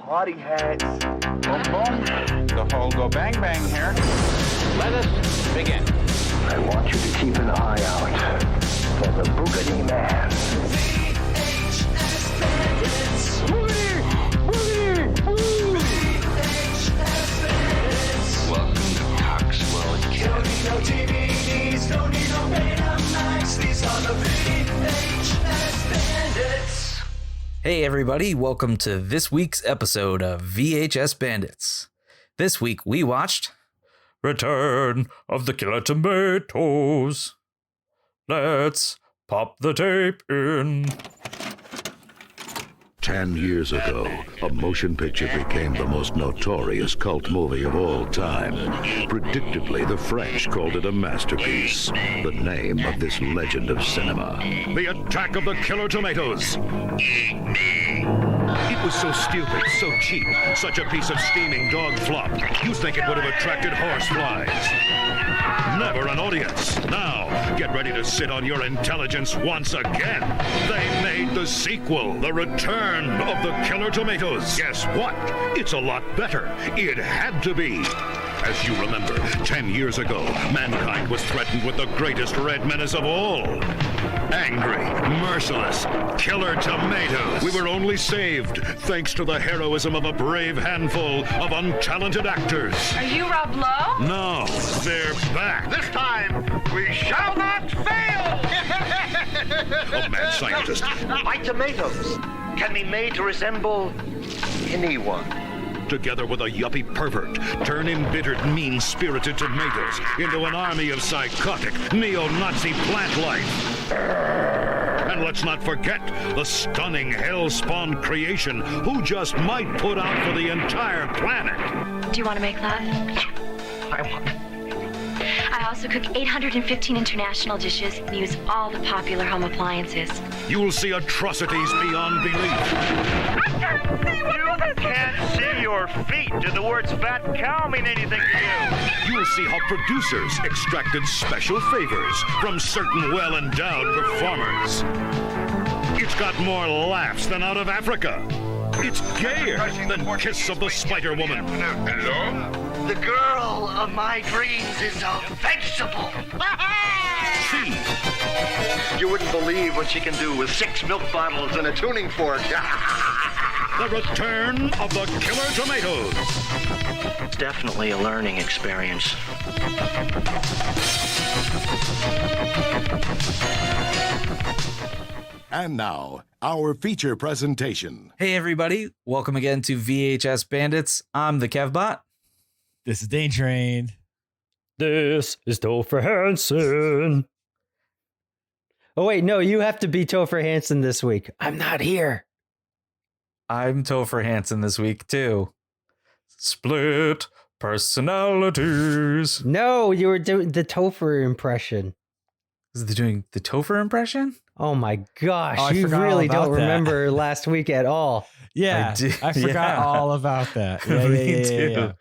party hats. Boom, boom. The whole go bang bang here. Let us begin. I want you to keep an eye out for the Boogity Man. Welcome to Coxwell Academy. No DVDs, don't need no Betamax. These are the VHS Bandits. Hey everybody, welcome to this week's episode of VHS Bandits. This week we watched Return of the Killer Tomatoes. Let's pop the tape in. 10 years ago, a motion picture became the most notorious cult movie of all time. Predictably, the French called it a masterpiece, the name of this legend of cinema. The Attack of the Killer Tomatoes. It was so stupid, so cheap, such a piece of steaming dog flop. You'd think it would have attracted horseflies. Never an audience. Now, get ready to sit on your intelligence once again. They made the sequel, The Return of the Killer Tomatoes. Guess what? It's a lot better. It had to be. As you remember, 10 years ago, mankind was threatened with the greatest red menace of all. Angry, merciless, killer tomatoes. We were only saved thanks to the heroism of a brave handful of untalented actors. Are you Rob Lowe? No, they're back. This time, we shall not fail! A mad scientist. My tomatoes can be made to resemble anyone. Together with a yuppie pervert, turn embittered, mean-spirited tomatoes into an army of psychotic, neo-Nazi plant life. And let's not forget the stunning hell-spawned creation who just might put out for the entire planet. Do you want to make love? I want. I also cook 815 international dishes and use all the popular home appliances. You'll see atrocities beyond belief. You can't see your feet. Do the words fat cow mean anything to you? You'll see how producers extracted special favors from certain well-endowed performers. It's got more laughs than Out of Africa. It's gayer than Kiss of the Spider-Woman. Hello? The girl of my dreams is a vegetable. Cheese. You wouldn't believe what she can do with 6 milk bottles and a tuning fork. The Return of the Killer Tomatoes. It's definitely a learning experience. And now, our feature presentation. Hey everybody, welcome again to VHS Bandits. I'm the Kevbot. This is Dane Train. This is Topher Hansen. Oh, wait, no, you have to be Topher Hansen this week. I'm not here. I'm Topher Hansen this week too. Split personalities. No, you were doing the Topher impression. Is it doing the Topher impression? Oh my gosh, Oh, I you forgot really all about don't that. remember last week at all. Yeah, I forgot all about that. Yeah, Me yeah. too.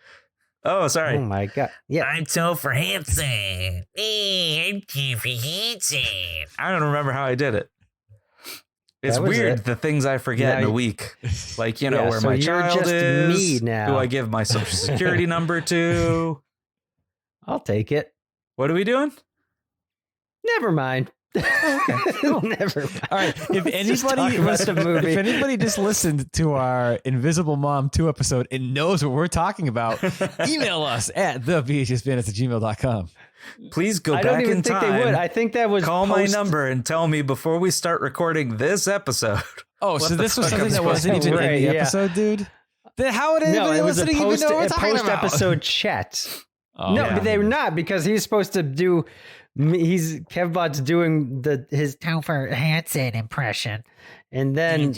Oh, sorry. Oh my god. Yeah. I'm Topher Hansen. Hey, I'm Topher Hansen. I don't remember how I did it. It's That was weird it. the things I forget Now in a you- week. Like, you know, Yeah, where so my you're child just is, me now. who I give my social security number to. I'll take it. What are we doing? Never mind. Never mind. All right. If Just talk anybody about the movie. if anybody just listened to our Invisible Mom 2 episode and knows what we're talking about, email us at thevhsbandits@gmail.com. Please go I back don't even in think time. they would. I think that was Call my post- number and tell me before we start recording this episode. Oh, What so the this was fuck something I'm that supposed wasn't to even do? in the Right, yeah. episode, dude? Then how would No, anybody it was a listening even know what we're talking about? episode chat. Oh, No, yeah. but they were not because he's supposed to do. He's Kevbot's doing his Topher Hansen impression, and then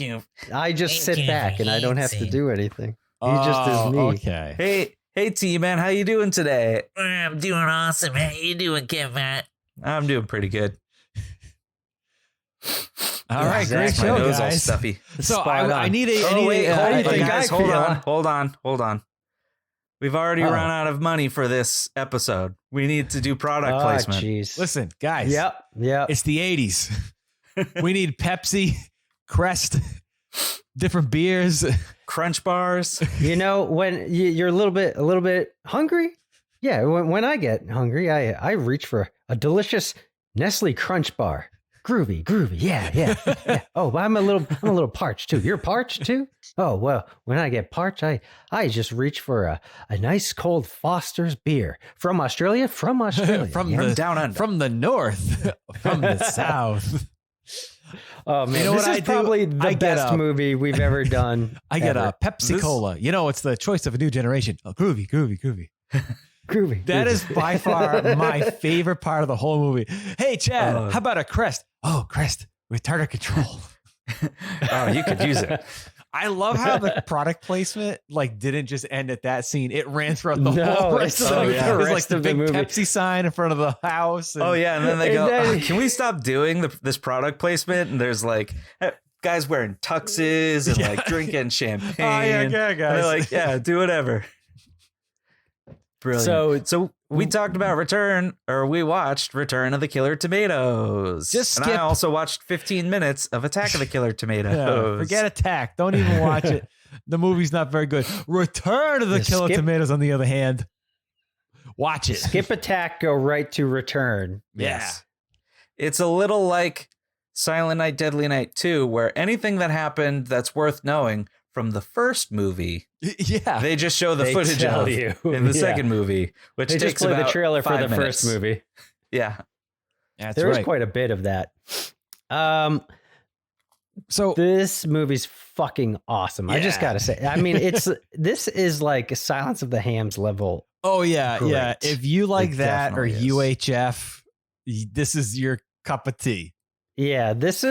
I just sit back and I don't have to do anything. He just is me. Okay. Hey T man, how you doing today? I'm doing awesome. How you doing, Kevin? I'm doing pretty good. All right, great Exactly. show, My nose all guys. stuffy. So Spot I on. need a. Oh wait, guys, hold feel? on. We've already run out of money for this episode. We need to do product placement. Jeez. Listen, guys. Yep. It's the 80s. We need Pepsi, Crest, different beers, Crunch bars. You know, when you're a little bit hungry. Yeah, when I get hungry, I reach for a delicious Nestle Crunch bar. Groovy. Yeah. Oh, but I'm a little parched too. You're parched too? Oh, well, when I get parched, I just reach for a nice cold Foster's beer from Australia. from the down under, from the north, from the south. Oh man, You know this what is I do? probably the I get best a- movie we've ever done. I get ever. a Pepsi Cola. You know, it's the choice of a new generation. Oh, groovy. Groovy. That is by far my favorite part of the whole movie. Hey, Chad, how about a Crest? Oh, Crest, retarder control. Oh, you could use it. I love how the product placement didn't just end at that scene. It ran throughout the whole rest of the movie. yeah. There's Rest the of the big movie. Pepsi sign in front of the house. Oh yeah, and then they go, And then- "Oh, can we stop doing this product placement?" And there's guys wearing tuxes and drinking champagne. Oh, yeah, And they're like, yeah, do whatever. Brilliant. So we talked about we watched Return of the Killer Tomatoes. Just and skip. I also watched 15 minutes of Attack of the Killer Tomatoes. Yeah, forget Attack. Don't even watch it. The movie's not very good. Return of the Yeah, Killer skip. Tomatoes, on the other hand, watch it. Skip Attack, go right to Return. Yes. It's a little like Silent Night, Deadly Night 2, where anything that happened that's worth knowing from the first movie, Yeah. they just show the They footage tell of you. in the Yeah. second movie, which They takes just play the about trailer for 5 the minutes. first movie. Yeah. That's There was right. quite a bit of that. So This movie's fucking awesome. I just gotta say. I mean, this is like Silence of the Hams level. Oh yeah, yeah. Great. If you like It that or definitely is. UHF, this is your cup of tea. Yeah, it's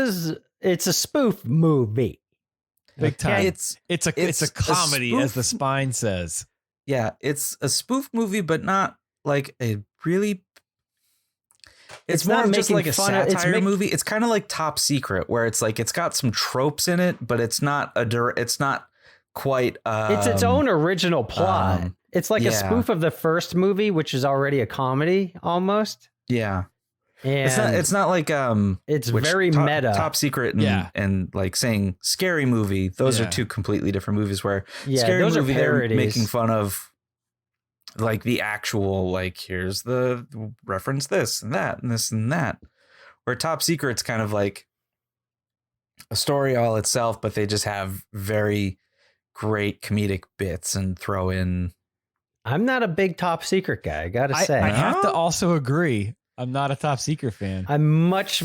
a spoof movie. Big time. It's It's a it's a comedy, as the spoof- spine says. yeah, it's a spoof movie, but not like a really. It's more not of just making like a fun of- it's satire make- movie. It's kind of like Top Secret, where it's like it's got some tropes in it, but it's not it's not quite. It's its own original plot. It's like a yeah. spoof of the first movie, which is already a comedy almost. Yeah. And It's not like it's which very meta. Top Secret and, Yeah. and like saying Scary Movie. Those Yeah. are two completely different movies. Where Yeah, Scary those are Movie, they're parodies. making fun of like the actual here's the reference this and that and this and that. Where Top Secret's kind of like a story all itself, but they just have very great comedic bits and throw in. I'm not a big Top Secret guy. I gotta say, I have to also agree. I'm not a Top Secret fan. I'm much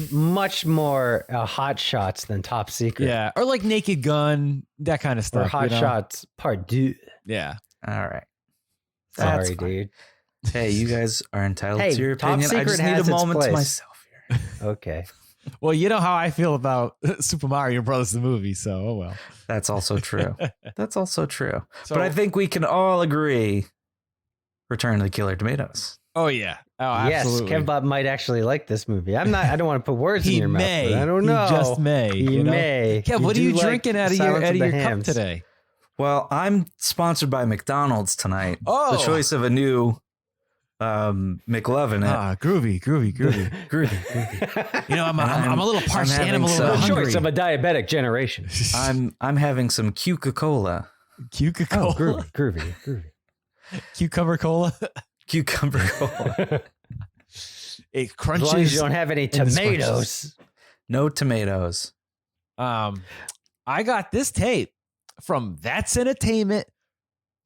more Hot Shots than Top Secret. Yeah, or like Naked Gun, that kind of Or stuff. Hot you know? Shots Part 2. Yeah. All right. Sorry, That's fine. dude. Hey, you guys are entitled Hey, to your Top opinion. I Secret just need has a its moment to place. myself here. Okay. Well, you know how I feel about Super Mario Brothers the movie, so oh well. That's also true. That's also true. So- But I think we can all agree Return of the Killer Tomatoes. Oh yeah. Oh, absolutely. Yes, Kevbot might actually like this movie. I don't want to put words in He your may. mouth. But I don't know. He just may. He you know? may. Kev, You what are do you like drinking out of your Silence of the cup Hams. today? Well, I'm sponsored by McDonald's tonight. Oh. The choice of a new McLovin. Groovy. Groovy. You know, I'm a little parched having and I'm a little some- The hungry. choice of a diabetic generation. I'm having some Coca-Cola. Cucumber Cola. Groovy. Cucumber Cola. Cucumber Cola. It As long as crunches. you don't have any the scrunches. tomatoes. No tomatoes. I got this tape from That's Entertainment,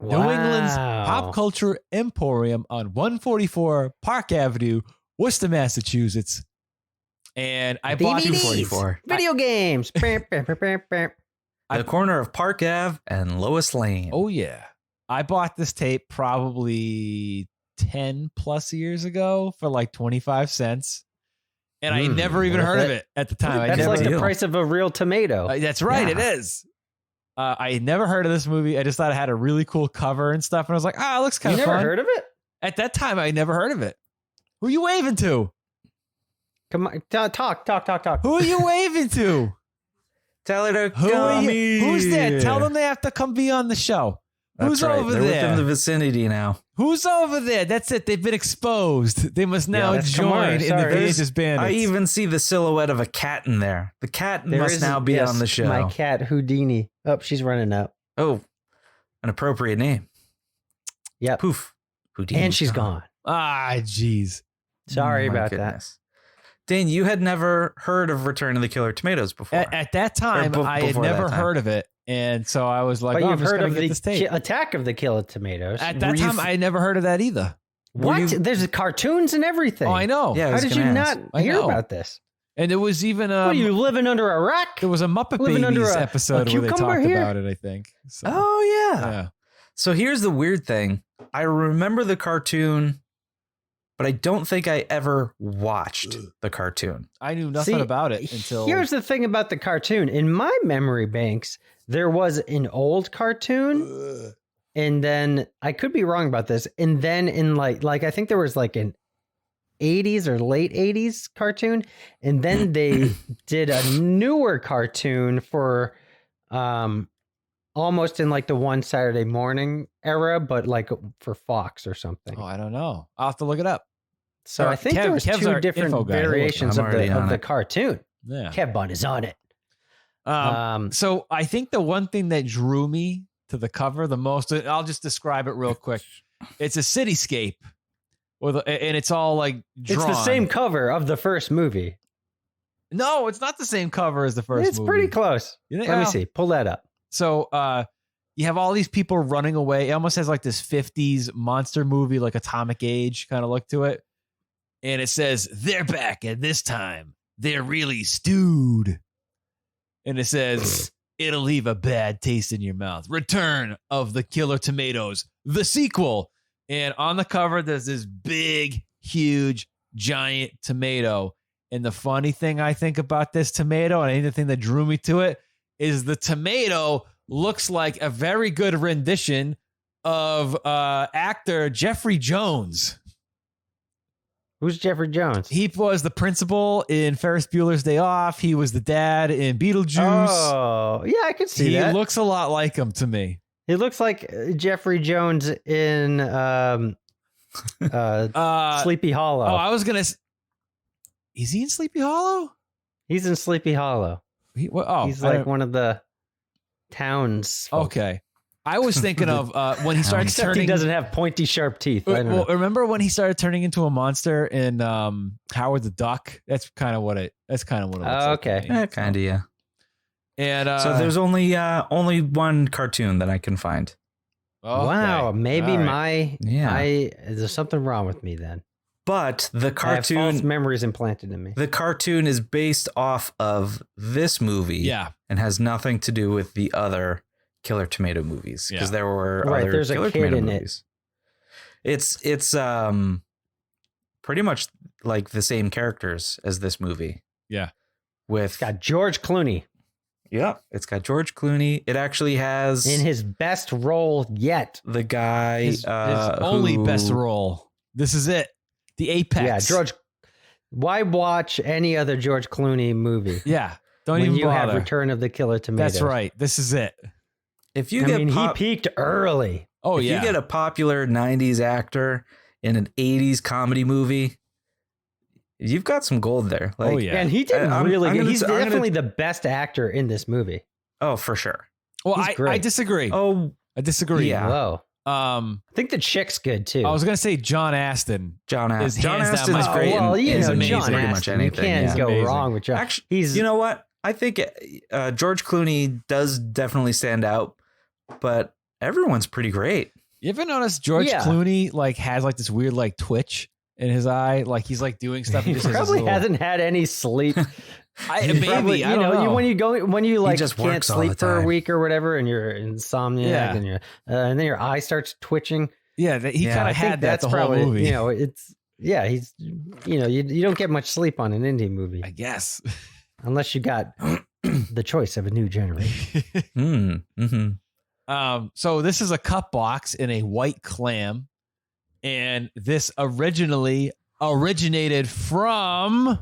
New England's pop culture emporium on 144 Park Avenue, Worcester, Massachusetts. And I bought DVDs. 244. Video games. The corner of Park Ave and Lois Lane. Oh yeah. I bought this tape probably 10 plus years ago for like 25 cents. And I never even worth heard of it. it at the time. That's I like never the price of a real tomato. That's right. Yeah. It is. I had never heard of this movie. I just thought it had a really cool cover and stuff. And I was like, it looks kind You of never fun. heard of it? At that time, I never heard of it. Who are you waving to? Come on, talk. Who are you waving to? Tell her to Who are come you? Who's that? here. Tell them they have to come be on the show. Who's over They're there? within the vicinity now. Who's over there? That's it. They've been exposed. They must now that's join in the Chimeras. VHS Bandits. I even see the silhouette of a cat in there. The cat There must is- now be yes, on the show. My cat Houdini. Oh, she's running up. Oh, an appropriate name. Yep. Poof. Houdini. And she's gone. Ah, jeez. Sorry Oh, my about goodness. Dane, you had never heard of Return of the Killer Tomatoes before. At that time, I had before that never time. heard of it. And so I was like, But oh, you've I'm just heard going of to get this the tape. Attack of the Killer Tomatoes. At that time, I had never heard of that either. What? There's cartoons and everything. Oh, I know. Yeah, I How was did you gonna ask. not hear about this? And there was even What are you living under a rock? there was a Muppet living under Babies a episode where they cucumber talked here? about it, I think. So, Oh, yeah. yeah. So here's the weird thing. I remember the cartoon, but I don't think I ever watched the cartoon. I knew nothing See, about it until. Here's the thing about the cartoon. In my memory banks, there was an old cartoon, and then I could be wrong about this. And then in like I think there was like an 80s or late 80s cartoon, and then they did a newer cartoon for almost in like the One Saturday Morning era, but like for Fox or something. Oh, I don't know. I'll have to look it up. So I think there was Kev's two our different info guy. variations I'm of already on the it. cartoon. Yeah. Kevbot is on it. So I think the one thing that drew me to the cover the most, I'll just describe it real quick. It's a cityscape, and it's all like drawn. It's the same cover of the first movie. No, it's not the same cover as the first It's movie. pretty close. You think- Let me well, see. Pull that up. So you have all these people running away. It almost has like this 50s monster movie, like Atomic Age kind of look to it. And it says, they're back, and this time they're really stewed. And it says, it'll leave a bad taste in your mouth. Return of the Killer Tomatoes, the sequel. And on the cover, there's this big, huge, giant tomato. And the funny thing I think about this tomato, and anything that drew me to it, is the tomato looks like a very good rendition of actor Jeffrey Jones. Who's Jeffrey Jones? He was the principal in Ferris Bueller's Day Off. He was the dad in Beetlejuice. Oh, yeah, I could see He that. looks a lot like him to me. He looks like Jeffrey Jones in Sleepy Hollow. Oh, I was going to... Is he in Sleepy Hollow? He's in Sleepy Hollow. He's He's like one of the towns. folk. Okay. I was thinking of when he started Except turning... he doesn't have pointy, sharp teeth. I don't know. Remember when he started turning into a monster in Howard the Duck? That's kind of what it looks like. Okay. to me. Kind of, yeah. And So there's only one cartoon that I can find. okay. Wow, maybe All right. there's something wrong with me then. But the I have false cartoon, memories implanted in me. the cartoon is based off of this movie, Yeah. and has nothing to do with the other Killer Tomato movies, because Yeah. there were Right, other there's a Killer kid Tomato in it. movies. It's pretty much like the same characters as this movie. Yeah. With Got George Clooney it's got George Clooney. It actually has in his best role yet. the guy His only who- best role. This is it. The apex. Yeah, George. Why watch any other George Clooney movie Yeah. Don't when even you bother. have Return of the Killer Tomatoes? That's right. This is it. If you I get mean, pop- he peaked early. Oh, if yeah. you get a popular 90s actor in an 80s comedy movie, you've got some gold there. Like, Oh, yeah. And he did I'm really good. gonna- He's I'm gonna- definitely the best actor in this movie. Oh, for sure. Well, He's I great. disagree. Oh, I disagree. Yeah. Whoa. I think the chick's good too. was going to say John Aston. John Is Aston. John hands down Aston's my great. favorite. Well, you in know, amazing. John pretty much Aston. anything. You can't yeah. go Amazing. wrong with John. Actually, He's you know what? I think George Clooney does definitely stand out, but everyone's pretty great. You ever notice George Yeah. Clooney like has like this weird like twitch in his eye? Like he's like doing stuff. he and just has this probably little- hasn't had any sleep. Maybe. Probably, I don't know. when you like just can't works all sleep the for a time. week or whatever, and you're insomniac, Yeah. and then your eye starts twitching. Yeah, he Yeah, kind I of think had that that's the whole probably movie. he's you don't get much sleep on an indie movie I guess. unless you got the choice of a new generation. Mm-hmm. So this is a cut box in a white clam, and this originally originated from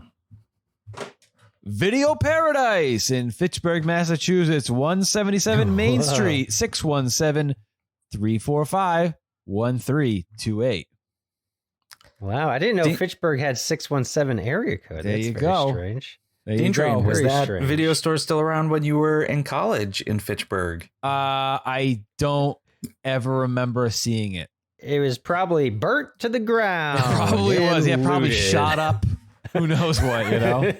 Video Paradise in Fitchburg, Massachusetts, 177 Main Whoa. Street, 617 345-1328. Wow, I didn't know Fitchburg had 617 area code. There That's you very go. strange. There you go. Was Very that strange. video store still around when you were in college in Fitchburg? I don't ever remember seeing it. It was probably burnt to the ground. It probably and was. Yeah, probably looted. shot up. Who knows what, you know?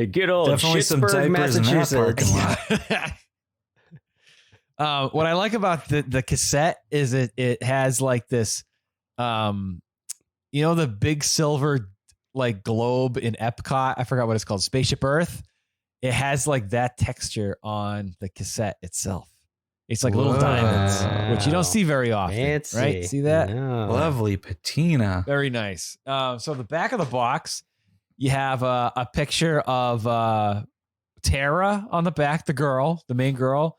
Good old Definitely some Pittsburgh, diapers in that Massachusetts. parking lot. What I like about the cassette is it has like this, the big silver like globe in Epcot. I forgot what it's called. Spaceship Earth. It has like that texture on the cassette itself. It's like little diamonds, which you don't see very often. Fancy. Right? See that? No. Lovely patina. Very nice. So the back of the box, you have a picture of Tara on the back, the main girl.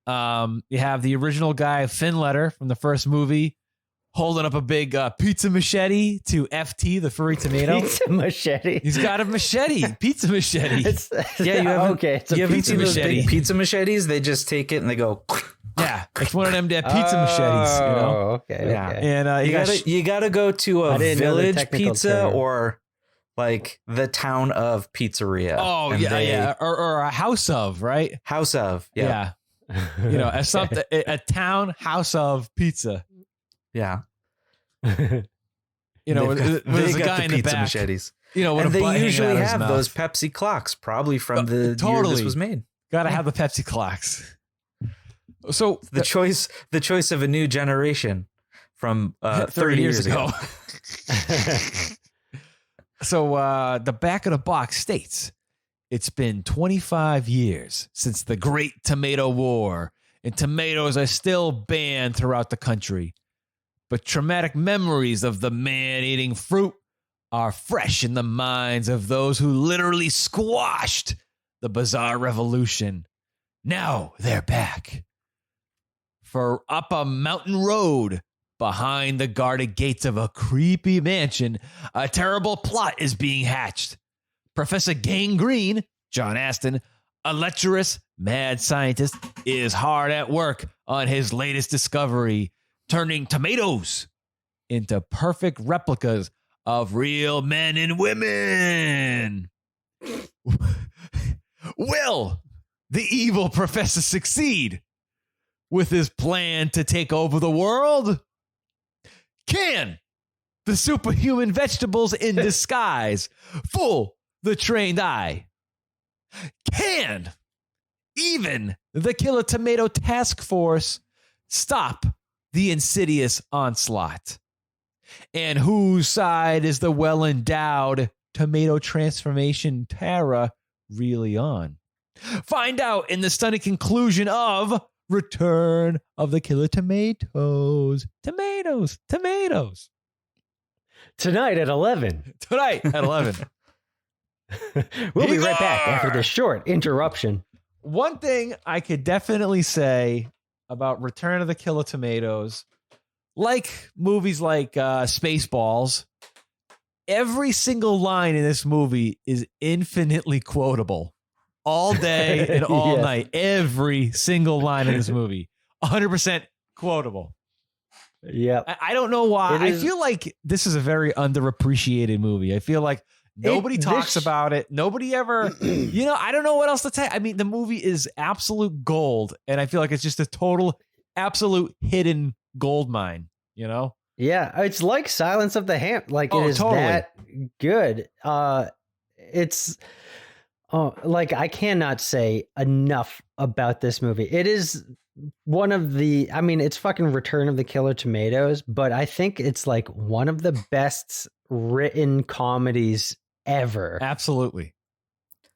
You have the original guy, Finletter, from the first movie, holding up a big pizza machete to FT, the furry tomato. Pizza machete. He's got a machete, pizza machete. It's You haven't, okay. It's a you haven't pizza seen those machete. big pizza machetes? They just take it and they go. Yeah, it's one of them pizza machetes. You know. Okay. Yeah. Okay. And You gotta go to I a didn't know the Village technical Pizza term. or like the Town of Pizzeria. Oh And yeah, or a house of, right? House of. Yeah. As something a town house of pizza. Yeah. There's They've a got guy the in the pizza back. machetes. With And a butt they hanging usually out of his have mouth. those Pepsi clocks, probably from the year totally. this was made. Gotta have the Pepsi clocks. So The choice of a new generation from 30 years ago. So the back of the box states, it's been 25 years since the Great Tomato War, and tomatoes are still banned throughout the country. But traumatic memories of the man-eating fruit are fresh in the minds of those who literally squashed the bizarre revolution. Now they're back. For up a mountain road, behind the guarded gates of a creepy mansion, a terrible plot is being hatched. Professor Gangrene, John Aston, a lecherous, mad scientist, is hard at work on his latest discovery, turning tomatoes into perfect replicas of real men and women. Will the evil professor succeed with his plan to take over the world? Can the superhuman vegetables in disguise fool the trained eye? Can even the Killer Tomato Task Force stop the insidious onslaught? And whose side is the well-endowed tomato transformation Tara really on? Find out in the stunning conclusion of Return of the Killer Tomatoes. Tomatoes. Tonight at 11. We'll be right back after this short interruption. One thing I could definitely say about Return of the Killer Tomatoes, like movies like Spaceballs, every single line in this movie is infinitely quotable. All day and all night. Every single line in this movie. 100% quotable. Yeah. I don't know why. I feel like this is a very underappreciated movie. I feel like nobody talks about it. Nobody ever, I don't know what else to say. I mean, the movie is absolute gold. And I feel like it's just a total, absolute hidden gold mine, Yeah. It's like Silence of the Ham. Like it is totally. that good. It's... Oh, like I cannot say enough about this movie. It is one of it's fucking Return of the Killer Tomatoes, but I think it's like one of the best written comedies ever. Absolutely.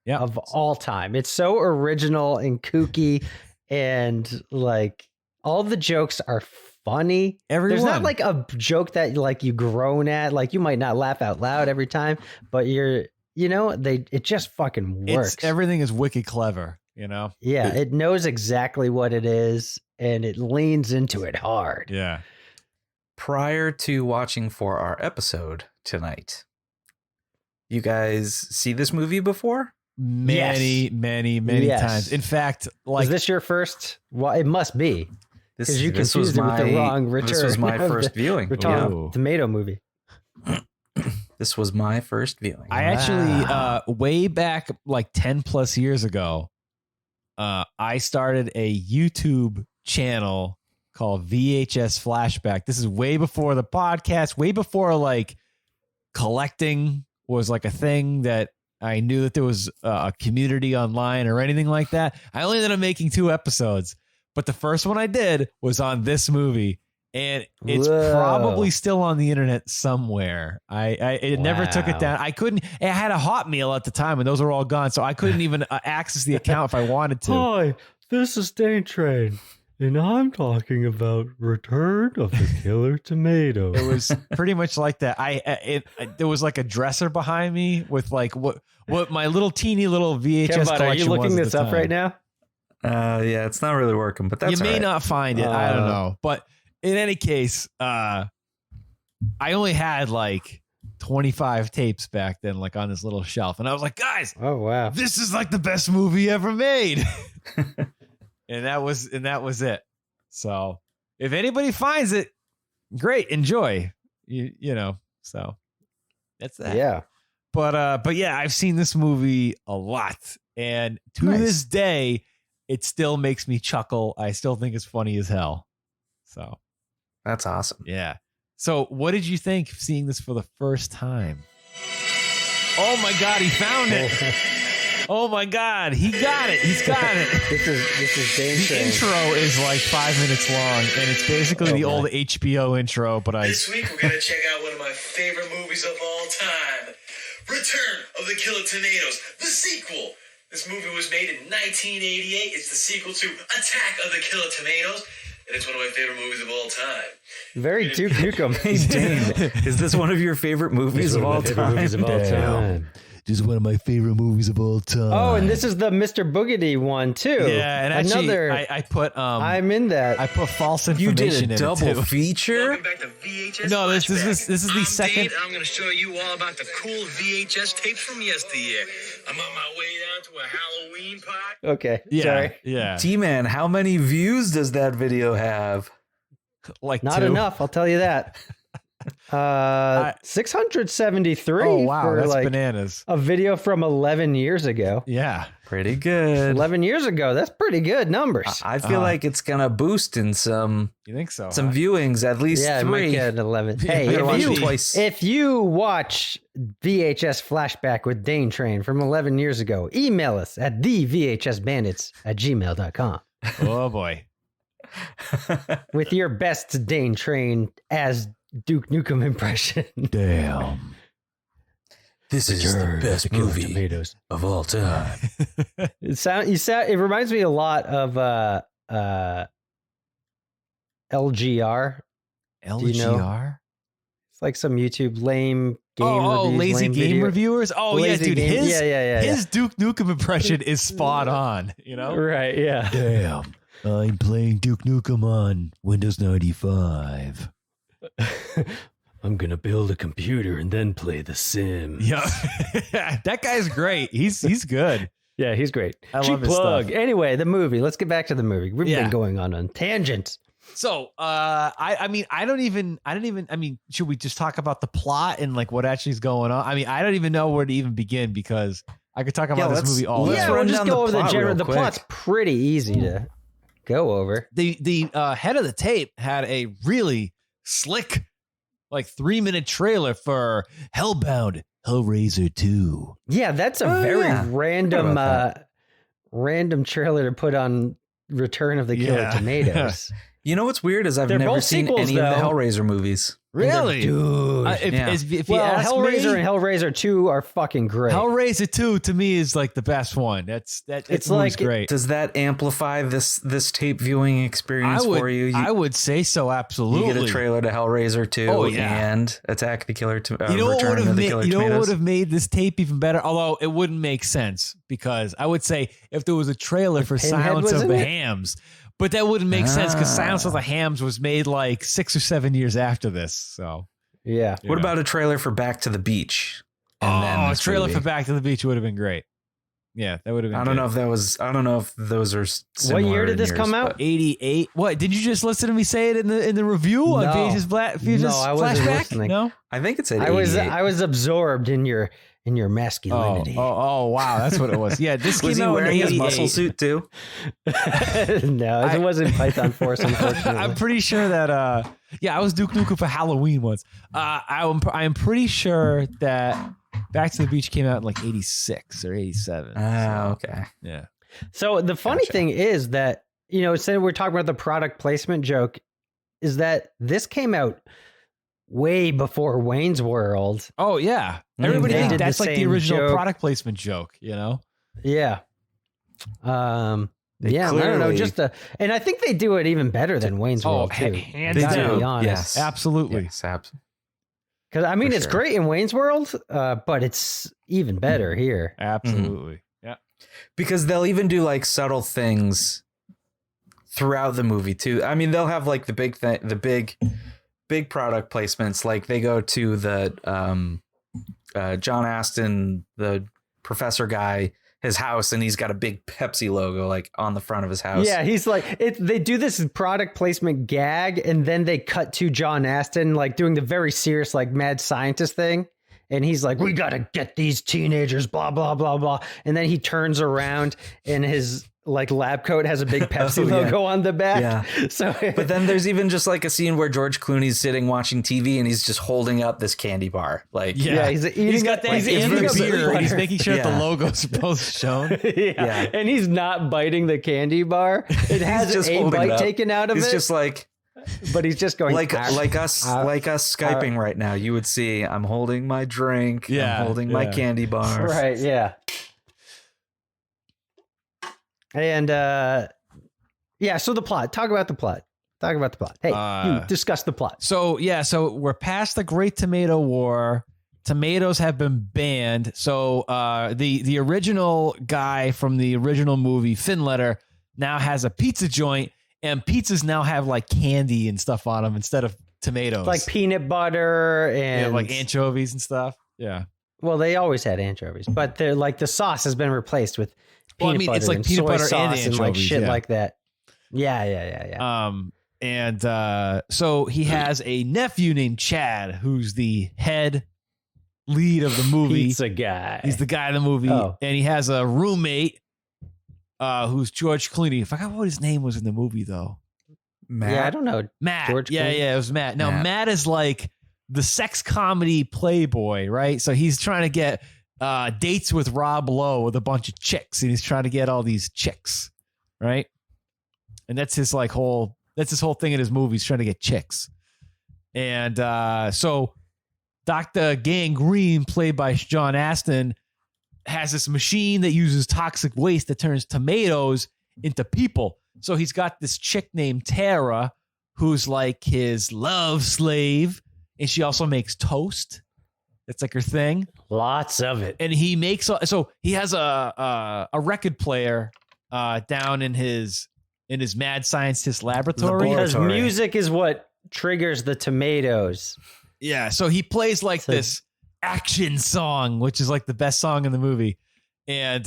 Yeah. Of all time. It's so original and kooky, and like all the jokes are funny. There's not like a joke that like you groan at, like you might not laugh out loud every time, but it just fucking works. Everything is wicked clever, Yeah, it knows exactly what it is, and it leans into it hard. Yeah. Prior to watching for our episode tonight, you guys see this movie before? Many Yes. times. In fact, Is this your first? Well, it must be. Because you confused it with the wrong Return. This was my of first the viewing. Return of Ooh. Tomato movie. This was my first viewing. I actually, way back like 10 plus years ago, I started a YouTube channel called VHS Flashback. This is way before the podcast, way before like collecting was like a thing that I knew that there was a community online or anything like that. I only ended up making 2 episodes, but the first one I did was on this movie. And it's probably still on the internet somewhere. I never took it down. I couldn't. I had a Hotmail at the time, and those are all gone, so I couldn't even access the account if I wanted to. Hi, this is Dane Train, and I'm talking about Return of the Killer Tomato. It was pretty much like that. There was like a dresser behind me with like what my little teeny little VHS Kevin, collection. are you looking was at this the up time. right now? Yeah, it's not really working, but that's you may all right. not find it. I don't know, but. In any case, I only had like 25 tapes back then, like on this little shelf. And I was like, guys, oh wow, this is like the best movie ever made. and that was it. So if anybody finds it, great, enjoy. You know, so that's that. Yeah. But yeah, I've seen this movie a lot. And to this day, it still makes me chuckle. I still think it's funny as hell. So that's awesome. Yeah. So what did you think seeing this for the first time? Oh my God, he found it. Oh my God, he got it. He's got it. This is Dane The Train. intro is like 5 minutes long, and it's basically the old HBO intro, but This week we're gonna check out one of my favorite movies of all time, Return of the Killer Tomatoes, the sequel. This movie was made in 1988. It's the sequel to Attack of the Killer Tomatoes. And it's one of my favorite movies of all time. Very Duke Nukem. Hey, Dane, is this one of your favorite movies of all time? Movies of all time. This is one of my favorite movies of all time. Oh, and this is the Mr. Boogedy one too. Yeah, and actually, another. I put I'm in that. I put false You information did a in it, double too. feature? Welcome back to VHS No, this is the I'm second. Dave. I'm going to show you all about the cool VHS tapes from yesteryear. I'm on my way down to a Halloween party. Okay. Yeah, Sorry. yeah. T-Man, how many views does that video have? Like Not 2. enough, I'll tell you that. 673 Oh wow, for that's like bananas. a video from 11 years ago. Yeah. Pretty good. 11 years ago, that's pretty good numbers. I feel like it's gonna boost in some You think so? some viewings, at least Yeah, it might 3. get 11. Yeah, Hey, better watch it if twice. you watch VHS Flashback with Dane Train from 11 years ago, email us at thevhsbandits@gmail.com Oh boy. with your best Dane Train as Duke Nukem impression. Damn. This is the best movie Tomatoes. of all time. It reminds me a lot of LGR. LGR? It's like some YouTube lame game reviews. lazy lame game video. reviewers. Oh Lazy yeah, dude. game- His yeah. his Duke Nukem impression is spot on. You know. Right, yeah. Damn. I'm playing Duke Nukem on Windows 95. I'm going to build a computer and then play The Sims. Yeah. That guy's great. He's good. Yeah, he's great. I Cheap love his plug. stuff. Anyway, the movie. Let's get back to the movie. We've Yeah. been going on tangents. So, I mean, should we just talk about the plot and like what actually is going on? I mean, I don't even know where to even begin because I could talk about this movie all day. Yeah, run we'll just down go the over the plot general. real The quick. plot's pretty easy to go over. The head of the tape had a really slick, like 3-minute trailer for Hellbound Hellraiser 2. Yeah, that's a Oh, very yeah. random about random trailer to put on Return of the Killer Yeah. Tomatoes. You know what's weird is I've They're never both seen sequels, any of the though. Hellraiser movies. Really? Dude. If you Well, ask Hellraiser me, and Hellraiser 2 are fucking great. Hellraiser 2 to me is like the best one. It's like- great. Does that amplify this tape viewing experience for you? I would say so. Absolutely. You get a trailer to Hellraiser 2 Oh, yeah. and Attack the Killer You know what Return would of have the made Killer you know what Tomatoes. would have made this tape even better? Although it wouldn't make sense because I would say if there was a trailer for Pinhead Silence was of in the it? Hams, but that wouldn't make sense because Silence of the Hams was made like 6 or 7 years after this. So Yeah. What about a trailer for Back to the Beach? And then a this trailer movie? for Back to the Beach would have been great. Yeah, that would have been I don't know if that was. I don't know if those are. What year did this come out? 88. What did you just listen to me say it in the review on VHS I wasn't Flashback? listening. No, I think it's at I 88. was absorbed in your masculinity. Oh, wow, that's what it was. Yeah, this Was came he out wearing in his 88. muscle suit too? No, it wasn't Python Force, unfortunately. I'm pretty sure that I was Duke Nukem for Halloween once. I'm pretty sure that Back to the Beach came out in like 86 or 87. Okay. Yeah. So the funny thing is that, since we're talking about the product placement joke, is that this came out way before Wayne's World. Oh yeah. Everybody They thinks did that's the like the same original joke. product placement joke, Yeah. They I don't know. clearly- And I think they do it even better than Wayne's World too. hands Gotta down. be honest. Yes. Absolutely. Yes, Because I mean, For it's sure. great in Wayne's World, but it's even better here. Absolutely. Yeah. because they'll even do like subtle things throughout the movie too. I mean, they'll have like the big product placements. Like they go to the John Aston, the professor guy, his house, and he's got a big Pepsi logo like on the front of his house. Yeah, he's like, they do this product placement gag, and then they cut to John Aston like doing the very serious like mad scientist thing. And he's like, we got to get these teenagers, blah, blah, blah, blah. And then he turns around and his like lab coat has a big Pepsi logo on the back. Yeah. So, But then there's even just like a scene where George Clooney's sitting watching TV and he's just holding up this candy bar. Like, yeah, he's eating He's got that he's and eating the a bit beer, and he's butter. making sure that the Yeah. logo's both shown. Yeah. And he's not biting the candy bar. It has just a holding it bite up. taken out of He's it. just like but he's just going like us Skyping right now. You would see I'm holding my drink. Yeah, I'm holding my yeah. candy bar. right, yeah. And so the plot. Talk about the plot. Hey, you discuss the plot. So we're past the Great Tomato War. Tomatoes have been banned. So the original guy from the original movie, Finletter, now has a pizza joint, and pizzas now have like candy and stuff on them instead of tomatoes. Like peanut butter and like anchovies and stuff. Yeah. Well, they always had anchovies, but they're like the sauce has been replaced with peanut butter it's like and peanut soy butter sauce and like anchovies, shit yeah. like that. Yeah. And so he has a nephew named Chad, who's the head lead of the movie. Pizza guy. He's the guy in the movie. Oh. And he has a roommate who's George Clooney. I forgot what his name was in the movie, though. Matt. Yeah, I don't know. Matt. George Yeah, Clooney? it was Matt. Now, Matt. Matt is like the sex comedy playboy, right? So he's trying to get dates with Rob Lowe with a bunch of chicks, and he's trying to get all these chicks, right? And that's his whole thing in his movie. He's trying to get chicks. And so Dr. Gangrene, played by John Aston, has this machine that uses toxic waste that turns tomatoes into people. So he's got this chick named Tara, who's like his love slave, and she also makes toast. That's like her thing. Lots of it. And he makes so he has a record player down in his mad scientist laboratory. Because music is what triggers the tomatoes. Yeah, so he plays like this action song, which is like the best song in the movie, and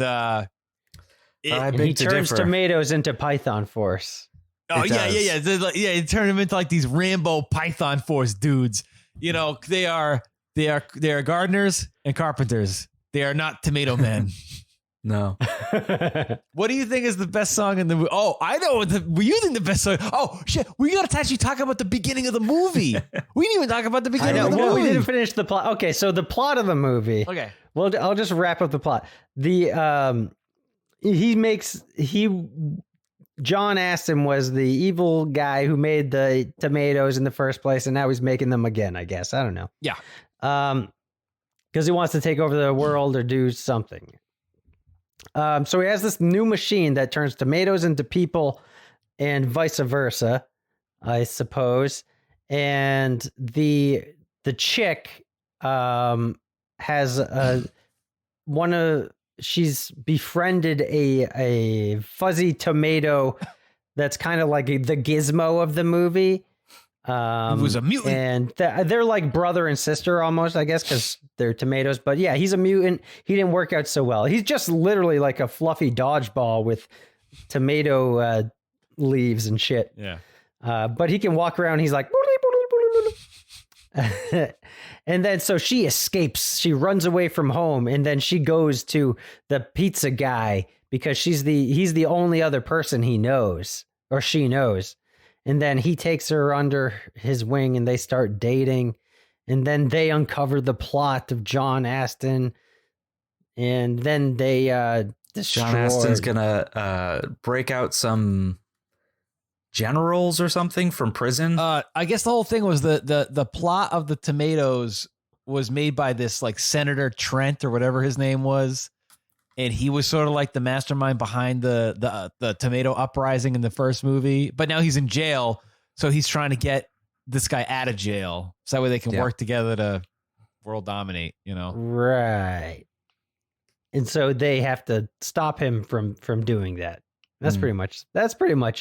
he turns tomatoes into Python Force. Oh yeah. He turned them into like these Rambo Python Force dudes. You know, they are gardeners and carpenters. They are not tomato men. No. What do you think is the best song in the movie? Oh, I know what you think the best song. Oh shit, we got to actually talk about the beginning of the movie. We didn't even talk about the beginning of the movie. We didn't finish the plot. Okay, so the plot of the movie. Okay. Well, I'll just wrap up the plot. John Aston was the evil guy who made the tomatoes in the first place, and now he's making them again, I guess. I don't know. Yeah. Because he wants to take over the world or do something. So he has this new machine that turns tomatoes into people and vice versa, I suppose. And the chick has she's befriended a fuzzy tomato that's kind of like the gizmo of the movie. He was a mutant. And they're like brother and sister almost, I guess, because they're tomatoes. But yeah, he's a mutant. He didn't work out so well. He's just literally like a fluffy dodgeball with tomato leaves and shit. Yeah. But he can walk around. He's like, and then so she escapes. She runs away from home, and then she goes to the pizza guy because he's the only other person he knows or she knows. And then he takes her under his wing, and they start dating. And then they uncover the plot of John Aston, and then they destroy. John Aston's gonna break out some generals or something from prison. I guess the whole thing was the plot of the tomatoes was made by this like Senator Trent or whatever his name was, and he was sort of like the mastermind behind the tomato uprising in the first movie. But now he's in jail, so he's trying to get this guy out of jail so that way they can work together to world dominate. You know, right? And so they have to stop him from doing that. That's pretty much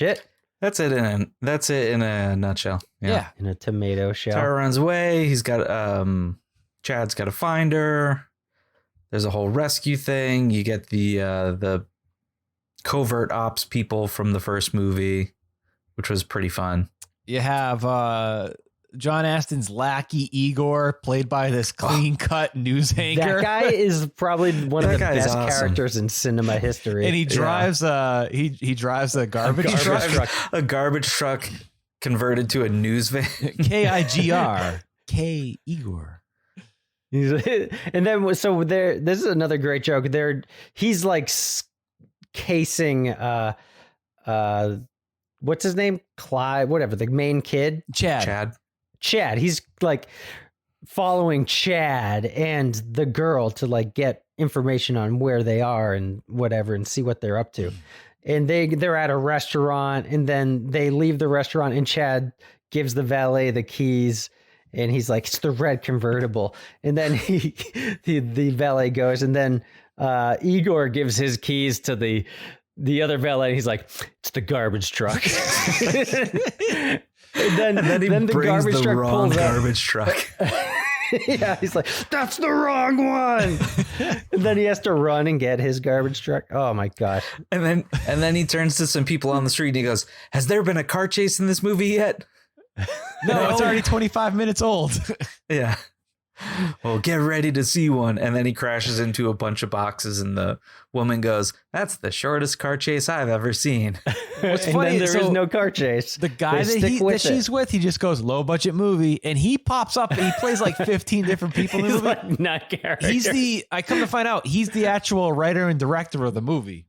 it. That's it in a nutshell. Yeah. In a tomato shell. Tara runs away. He's got Chad's got to find her. There's a whole rescue thing. You get the covert ops people from the first movie, which was pretty fun. You have John Aston's lackey Igor, played by this clean-cut news anchor. That guy is probably one of the best characters in cinema history. And he drives he drives a garbage truck. A garbage truck converted to a news van. K-I-G-R. K Igor. And then so this is another great joke. He's like casing what's his name? Clyde, whatever, the main kid. Chad. He's like following Chad and the girl to like get information on where they are and whatever and see what they're up to. And they're at a restaurant, and then they leave the restaurant, and Chad gives the valet the keys, and he's like, it's the red convertible. And then the valet goes, and then Igor gives his keys to the other valet, and he's like, it's the garbage truck. And then the garbage truck pulls garbage truck. Yeah, he's like, that's the wrong one. And then he has to run and get his garbage truck. Oh my gosh. And then he turns to some people on the street and he goes, has there been a car chase in this movie yet? No, it's already 25 minutes old. Yeah. Well, get ready to see one. And then he crashes into a bunch of boxes, and the woman goes, that's the shortest car chase I've ever seen. What's and funny, then there is no car chase. The guy that she's with, he just goes low budget movie, and he pops up and he plays like 15 different people in the movie. Like not character. I come to find out, he's the actual writer and director of the movie.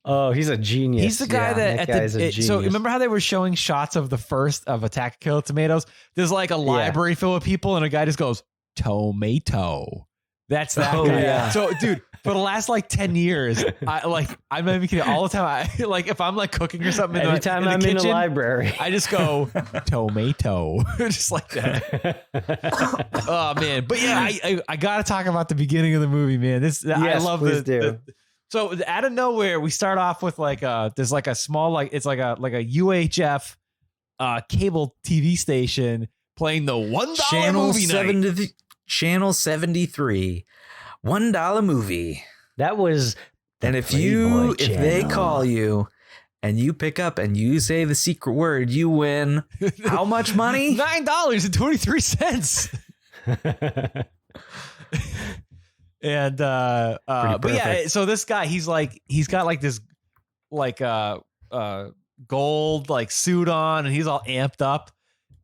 Oh, he's a genius. He's the guy that guy's a genius. So remember how they were showing shots of the first of Attack of Killer Tomatoes? There's like a library full of people, and a guy just goes, tomato. That's that guy. Yeah. So, dude, for the last like 10 years, I'm not even kidding. All the time, I like if I'm like cooking or something. Every time I'm in the library, I just go tomato, just like that. Oh man, but yeah, I gotta talk about the beginning of the movie, man. I love this. So out of nowhere, we start off with like there's like a small it's like a UHF cable TV station playing the $1 movie night. Channel 73, $1 movie. That was, and if they call you and you pick up and you say the secret word, you win how much money? $9.23. And but yeah, so this guy, he's got like this like gold like suit on, and he's all amped up.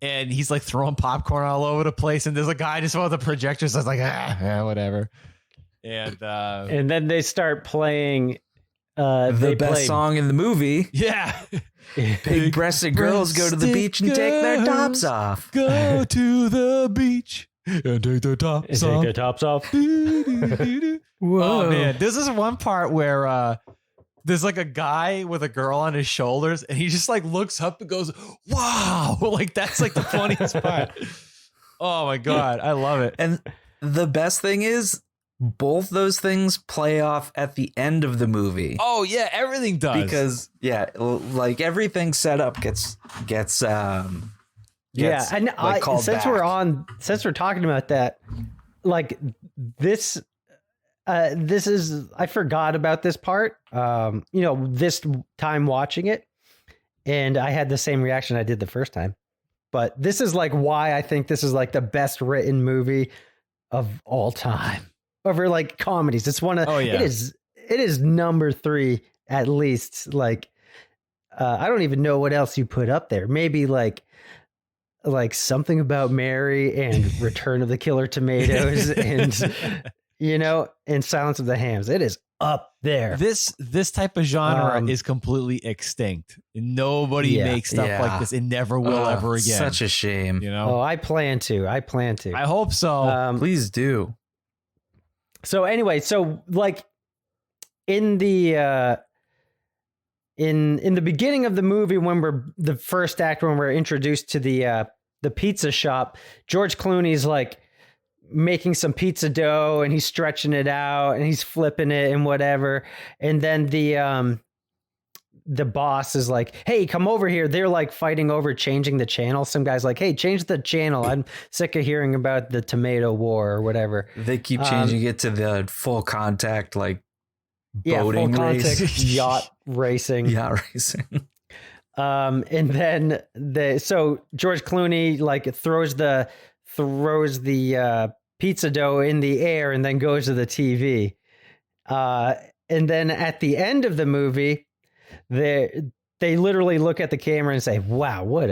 And he's like throwing popcorn all over the place, and there's a guy just with the projectors that's like, whatever. And then they start playing the best song in the movie. Yeah. Big breasted girls go to the beach and take their tops off. Go to the beach and take their tops off. Take their tops off. Oh man, this is one part where there's like a guy with a girl on his shoulders, and he just like looks up and goes, wow. Like that's like the funniest part. Oh my God. I love it. And the best thing is both those things play off at the end of the movie. Oh yeah. Everything does. Because like everything set up gets gets and called since back. since we're talking about that, like this is, I forgot about this part. This time watching it, and I had the same reaction I did the first time. But this is like why I think this is like the best written movie of all time over like comedies. It's one of it is number 3 at least. Like I don't even know what else you put up there. Maybe like Something About Mary and Return of the Killer Tomatoes and and Silence of the Hams. It is up there. This type of genre is completely extinct. Nobody makes stuff like this and never will ever again. Such a shame. Oh, I plan to. I hope so. Please do. So anyway, so like in the in the beginning of the movie, when we're the first act, when we're introduced to the pizza shop, George Clooney's like making some pizza dough and he's stretching it out and he's flipping it and whatever. And then the boss is like, hey, come over here. They're like fighting over changing the channel. Some guy's like, hey, change the channel. I'm sick of hearing about the tomato war or whatever. They keep changing it to the full contact, like boating full race. contact yacht racing. Yacht racing. And then so George Clooney like throws the pizza dough in the air and then goes to the TV. And then at the end of the movie, they literally look at the camera and say, wow, what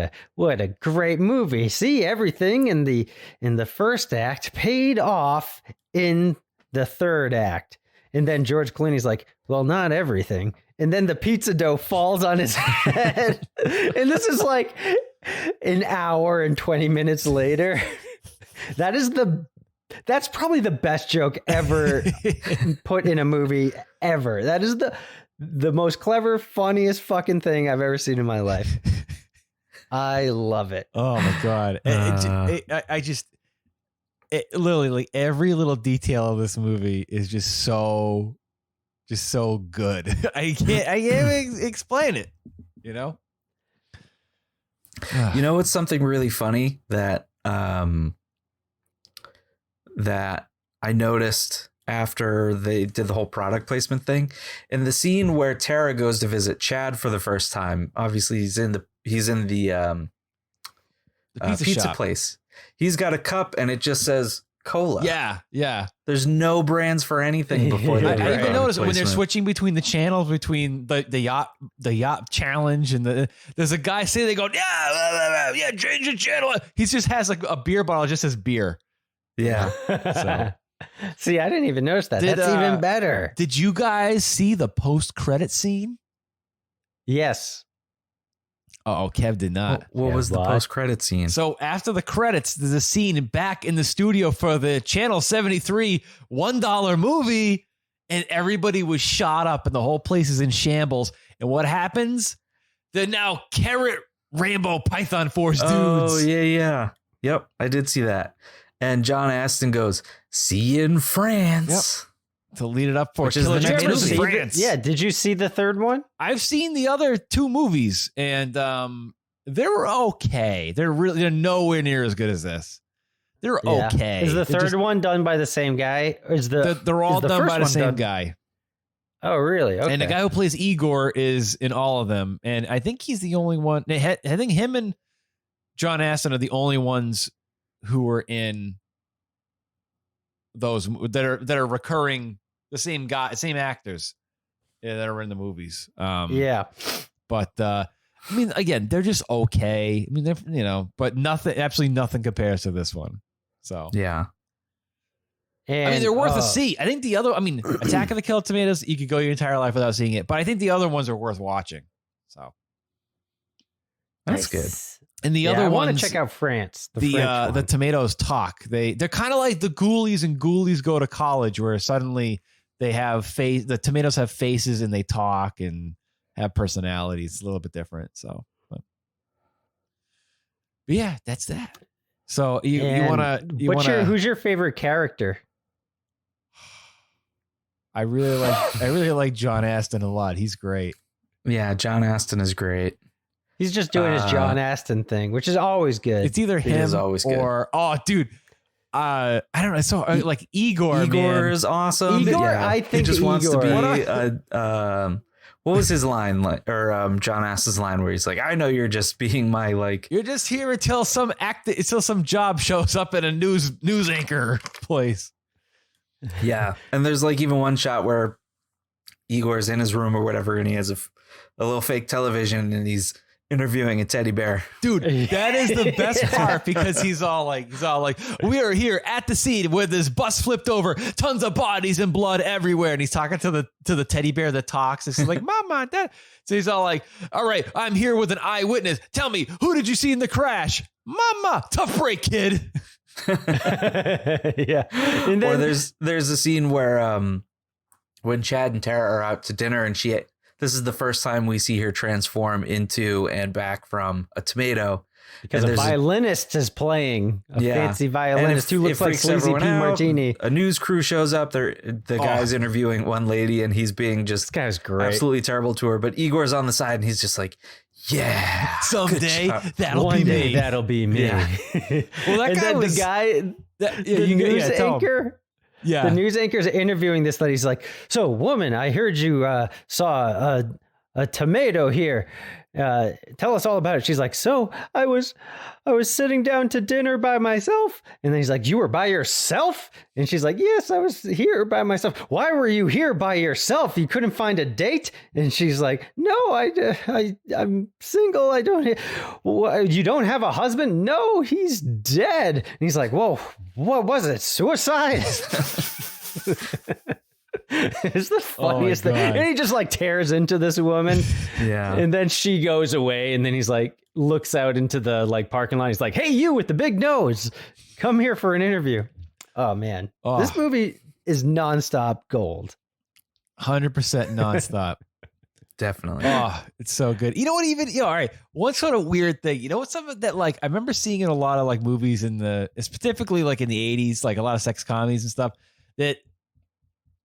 a great movie. See, everything in the first act paid off in the third act. And then George Clooney's like, well, not everything. And then the pizza dough falls on his head. And this is like an hour and 20 minutes later. That's probably the best joke ever put in a movie ever. That is the most clever, funniest fucking thing I've ever seen in my life. I love it. Oh my God. Literally, like every little detail of this movie is just so good. I can't even explain it, It's something really funny that that I noticed after they did the whole product placement thing. In the scene where Tara goes to visit Chad for the first time, obviously he's in the pizza place. He's got a cup and it just says cola. Yeah. There's no brands for anything before they do I even noticed when they're placement. switching between the channels, between the yacht challenge and there's a guy saying, they go, yeah, change the channel. He just has like a beer bottle, just says beer. Yeah. So. See, I didn't even notice that. That's even better. Did you guys see the post-credit scene? Yes. Oh, Kev did not. What was the post-credit scene? So after the credits, there's a scene back in the studio for the Channel 73 $1 movie, and everybody was shot up, and the whole place is in shambles. And what happens? They're now Carrot Rainbow Python Force dudes. Oh, yeah. Yep, I did see that. And John Aston goes, see you in France. Yep. To lead it up for Which is the next movie. France. Yeah, did you see the third one? I've seen the other 2 movies, and they were okay. They're nowhere near as good as this. They're okay. Is the third one done by the same guy? Or is they're all done by the same guy. Oh, really? Okay. And the guy who plays Igor is in all of them, and I think he's the only one. I think him and John Aston are the only ones who were in those that are recurring, the same actors that are in the movies. But I mean, again, they're just okay. I mean, they're but absolutely nothing compares to this one. So yeah. And, I mean, they're worth a see. I think the other, Attack of the Killer Tomatoes, you could go your entire life without seeing it, but I think the other ones are worth watching. So that's good. And the other I ones, want to check out France. The tomatoes talk. They're kind of like the Ghoulies and Ghoulies Go to College, where suddenly they have the tomatoes have faces and they talk and have personalities. It's a little bit different. So, but yeah, that's that. So who's your favorite character? I really like John Aston a lot. He's great. Yeah, John Aston is great. He's just doing his John Aston thing, which is always good. It's either him or dude. I don't know. So like Igor is awesome. Igor, I think he just wants to be what was his line like, or John Aston's line where he's like, I know you're just being my like, you're just here until some job shows up at a news anchor place. Yeah. And there's like even one shot where Igor's in his room or whatever, and he has a little fake television and he's interviewing a teddy bear. Dude, that is the best part because he's all like, we are here at the scene where this bus flipped over, tons of bodies and blood everywhere. And he's talking to the teddy bear that talks. It's like, Mama, Dad. So he's all like, all right, I'm here with an eyewitness. Tell me, who did you see in the crash? Mama, tough break, kid. Yeah. And then, or there's a scene where when Chad and Tara are out to dinner and this is the first time we see her transform into and back from a tomato. Because a violinist is playing, a fancy violinist who looks like Sleazy P. Martini. A news crew shows up. The guy's interviewing one lady and he's being just this guy's great. Absolutely terrible to her. But Igor's on the side and he's just like, yeah, someday that'll One be day me. That'll be me. Yeah. Well, that and guy then was the guy, the you news tell him. anchor. Yeah. The news anchor is interviewing this lady. He's like, so woman, I heard you saw a tomato here. Tell us all about it. She's like, so I was sitting down to dinner by myself. And then he's like, you were by yourself? And she's like, yes, I was here by myself. Why were you here by yourself? You couldn't find a date? And she's like, no, I'm single. I don't, you don't have a husband? No, he's dead. And he's like, whoa, what was it? Suicide? It's the funniest thing. And he just like tears into this woman. Yeah. And then she goes away. And then he's like, looks out into the like parking lot. He's like, hey, you with the big nose, come here for an interview. Oh, man. This movie is nonstop gold. 100% nonstop. Definitely. Oh, it's so good. You know what? All right. One sort of weird thing. You know what's something that like I remember seeing in a lot of like movies specifically like in the 80s, like a lot of sex comedies and stuff that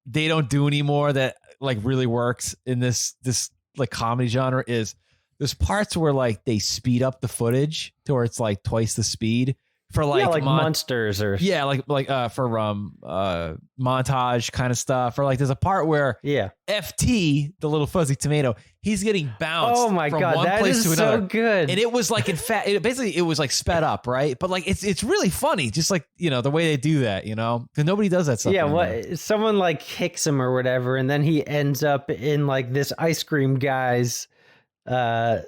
they don't do anymore that like really works in this like comedy genre is there's parts where like they speed up the footage to where it's like twice the speed for like monsters or like for montage kind of stuff, or like there's a part where FT, the little fuzzy tomato, he's getting bounced from one place to another. So good. And it was like it was like sped up, right? But like it's really funny, just like, you know, the way they do that, you know, because nobody does that stuff. Yeah, someone like kicks him or whatever, and then he ends up in like this ice cream guy's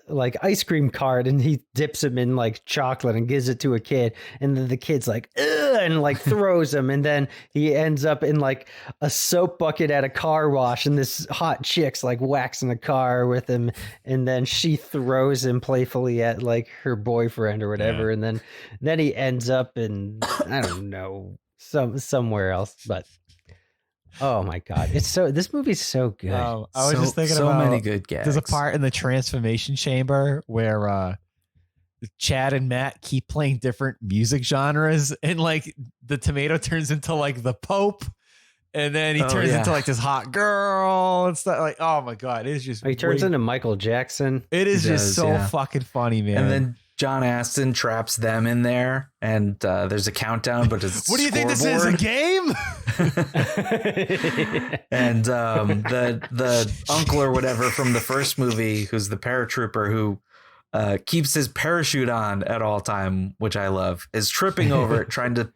like ice cream cart, and he dips him in like chocolate and gives it to a kid, and then the kid's like ugh, and like throws him, and then he ends up in like a soap bucket at a car wash, and this hot chick's like waxing a car with him, and then she throws him playfully at like her boyfriend or whatever, and then he ends up in I don't know somewhere else, but oh my God. This movie's so good. I was just thinking so about many good gags. There's a part in the transformation chamber where Chad and Matt keep playing different music genres, and like the tomato turns into like the Pope, and then he turns into like this hot girl and stuff. Like, oh my God, it's just he turns into Michael Jackson. It is just so fucking funny, man. And then John Aston traps them in there, and there's a countdown, but it's what do you think this is, a game? And the uncle or whatever from the first movie, who's the paratrooper who keeps his parachute on at all time, which I love, is tripping over it, trying to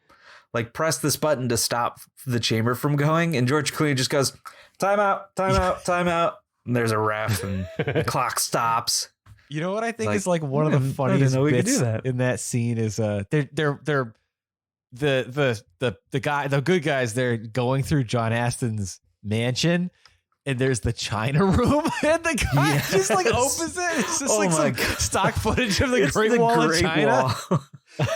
like press this button to stop the chamber from going, and George Clooney just goes, time out, time out, time out. And there's a ref, and the clock stops. You know what I think is like one of the funniest bits in that scene is they're the good guys, they're going through John Aston's mansion, and there's the China room, and the guy just like opens it. It's just like some stock footage of the Great Wall of China.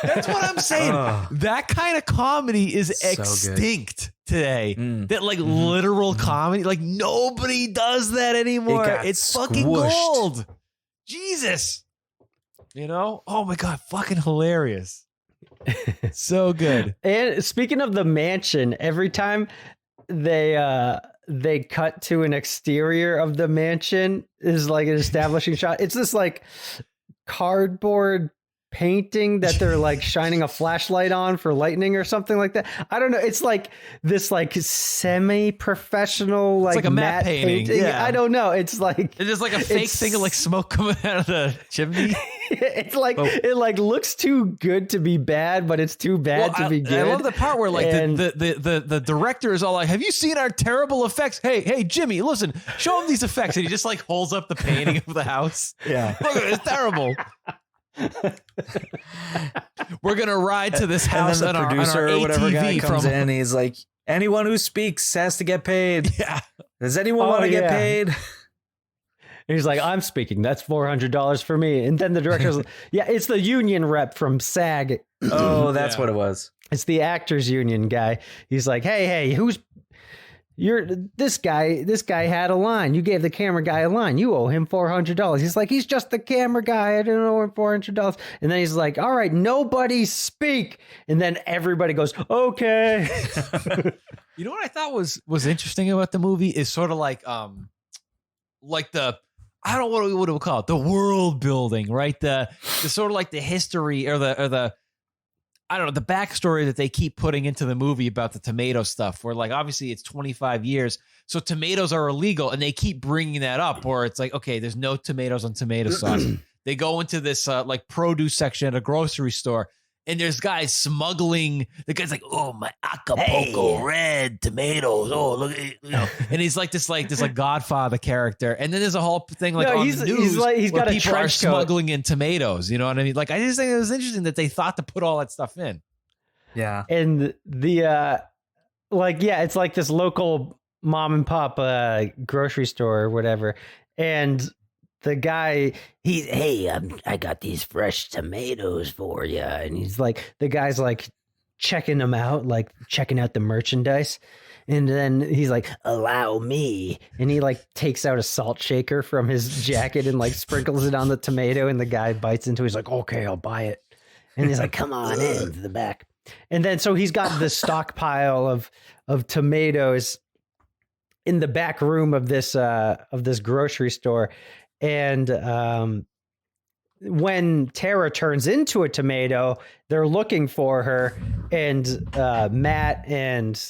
That's what I'm saying. That kind of comedy is extinct today. That like literal comedy, like nobody does that anymore. It's fucking gold. Jesus, you know? Oh my God, fucking hilarious. So good. And speaking of the mansion, every time they cut to an exterior of the mansion is like an establishing shot. It's this like cardboard painting that they're like shining a flashlight on for lightning or something like that. I don't know. It's like this like semi-professional like a matte painting. Yeah. I don't know. It's like it's like a fake thing of like smoke coming out of the chimney. It's like it like looks too good to be bad, but it's too bad to be good. I love the part where like the director is all like, "Have you seen our terrible effects? Hey, Jimmy, listen, show him these effects." And he just like holds up the painting of the house. Yeah, look at it, it's terrible. We're gonna ride to this house, and then the producer or whatever guy comes in. And he's like, "Anyone who speaks has to get paid." Yeah. Does anyone want to get paid? And he's like, "I'm speaking. That's $400 for me." And then the director's like, "Yeah, it's the union rep from SAG." Oh, that's what it was. It's the actors union guy. He's like, "Hey, this guy had a line. You gave the camera guy a line. You owe him $400. He's like, "He's just the camera guy. I don't owe him $400. And then he's like, "All right, nobody speak." And then everybody goes, "Okay." You know what I thought was interesting about the movie is sort of like the, I don't know what we would call it, the world building, right? The sort of like the history or the I don't know, the backstory that they keep putting into the movie about the tomato stuff, where like obviously it's 25 years, so tomatoes are illegal, and they keep bringing that up. Where it's like, okay, there's no tomatoes on tomato sauce. They go into this like produce section at a grocery store, and there's guys smuggling. The guy's like, "Oh, my Acapulco red tomatoes. Oh, look, and he's like this Godfather character. And then there's a whole thing like on the news he's where got people are smuggling in tomatoes. You know what I mean? Like, I just think it was interesting that they thought to put all that stuff in. Yeah, and the it's like this local mom and pop grocery store or whatever, and the guy, I got these fresh tomatoes for you. And he's like, the guy's like checking them out, like checking out the merchandise. And then he's like, "Allow me." And he like takes out a salt shaker from his jacket and like sprinkles it on the tomato. And the guy bites into it. He's like, "Okay, I'll buy it." And he's like, "Come on in to the back." And then so he's got this stockpile of tomatoes in the back room of this grocery store. And when Tara turns into a tomato, they're looking for her, and Matt and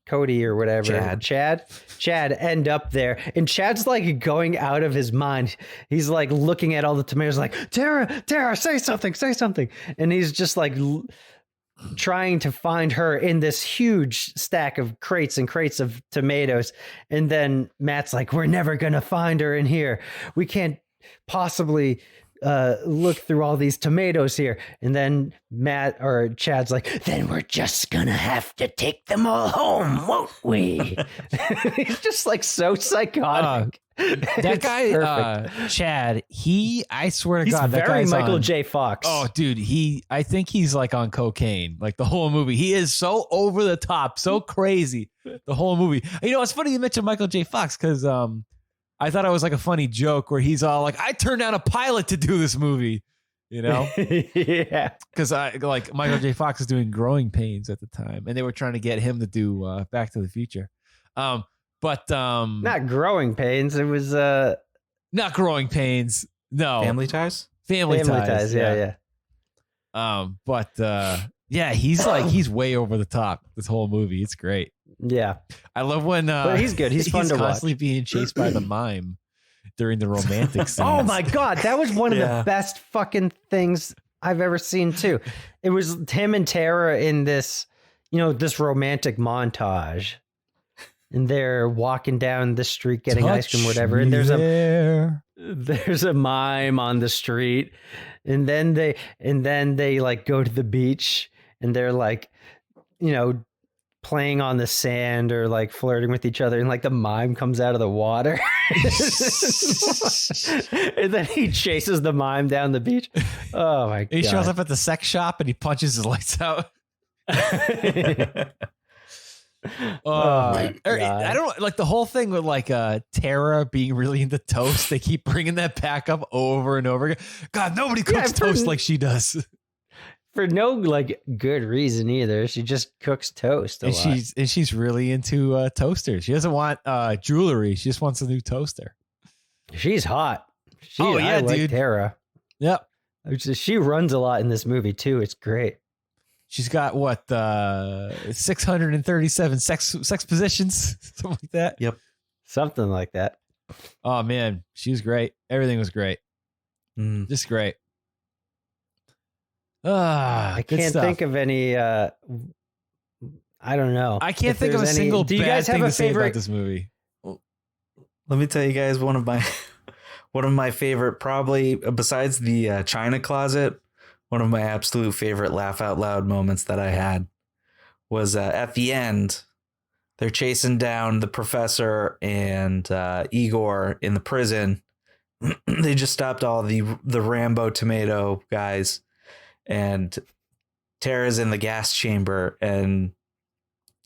Cody or whatever, Chad end up there, and Chad's like going out of his mind. He's like looking at all the tomatoes like, Tara, say something. And he's just like trying to find her in this huge stack of crates and crates of tomatoes. And then Matt's like, "We're never going to find her in here. We can't possibly look through all these tomatoes here." And then Chad's like, "Then we're just going to have to take them all home, won't we?" He's just like so psychotic. That guy, Chad, I swear to God, that very guy's Michael on, J. Fox. Oh, dude, I think he's like on cocaine, like the whole movie. He is so over the top, so crazy, the whole movie. You know, it's funny you mentioned Michael J. Fox because I thought it was like a funny joke where he's all like, "I turned down a pilot to do this movie," you know? Yeah. Because Michael J. Fox was doing Growing Pains at the time, and they were trying to get him to do Back to the Future. But not Growing Pains. It was not Growing Pains. No, Family Ties. Family Ties. Yeah. Yeah, he's way over the top. This whole movie, it's great. Yeah, I love when but he's good. He's fun to watch. Constantly being chased by the mime during the romantic scenes. Oh my God, that was one of the best fucking things I've ever seen too. It was him and Tara in this, this romantic montage. And they're walking down the street getting ice cream, whatever. And there's a mime on the street. And then they like go to the beach, and they're like, playing on the sand or like flirting with each other. And like the mime comes out of the water. And then he chases the mime down the beach. Oh my God. He shows up at the sex shop and he punches his lights out. I don't like the whole thing with like Tara being really into toast. They keep bringing that back up over and over again. God, nobody cooks toast like she does. For no like good reason either. She just cooks toast a lot. She's really into toasters. She doesn't want jewelry. She just wants a new toaster. She's hot. I dude. like Tara. Yep. She runs a lot in this movie too. It's great. She's got 637 sex positions, something like that. Yep. Something like that. Oh man, she was great. Everything was great. Just great. I can't think of any. I don't know. I can't think of a single Do you bad guys have thing a to say favorite? about this movie. Let me tell you guys one of my favorite, probably besides the China closet, one of my absolute favorite laugh out loud moments that I had was at the end. They're chasing down the professor and Igor in the prison. They just stopped all the Rambo tomato guys, and Tara's in the gas chamber, and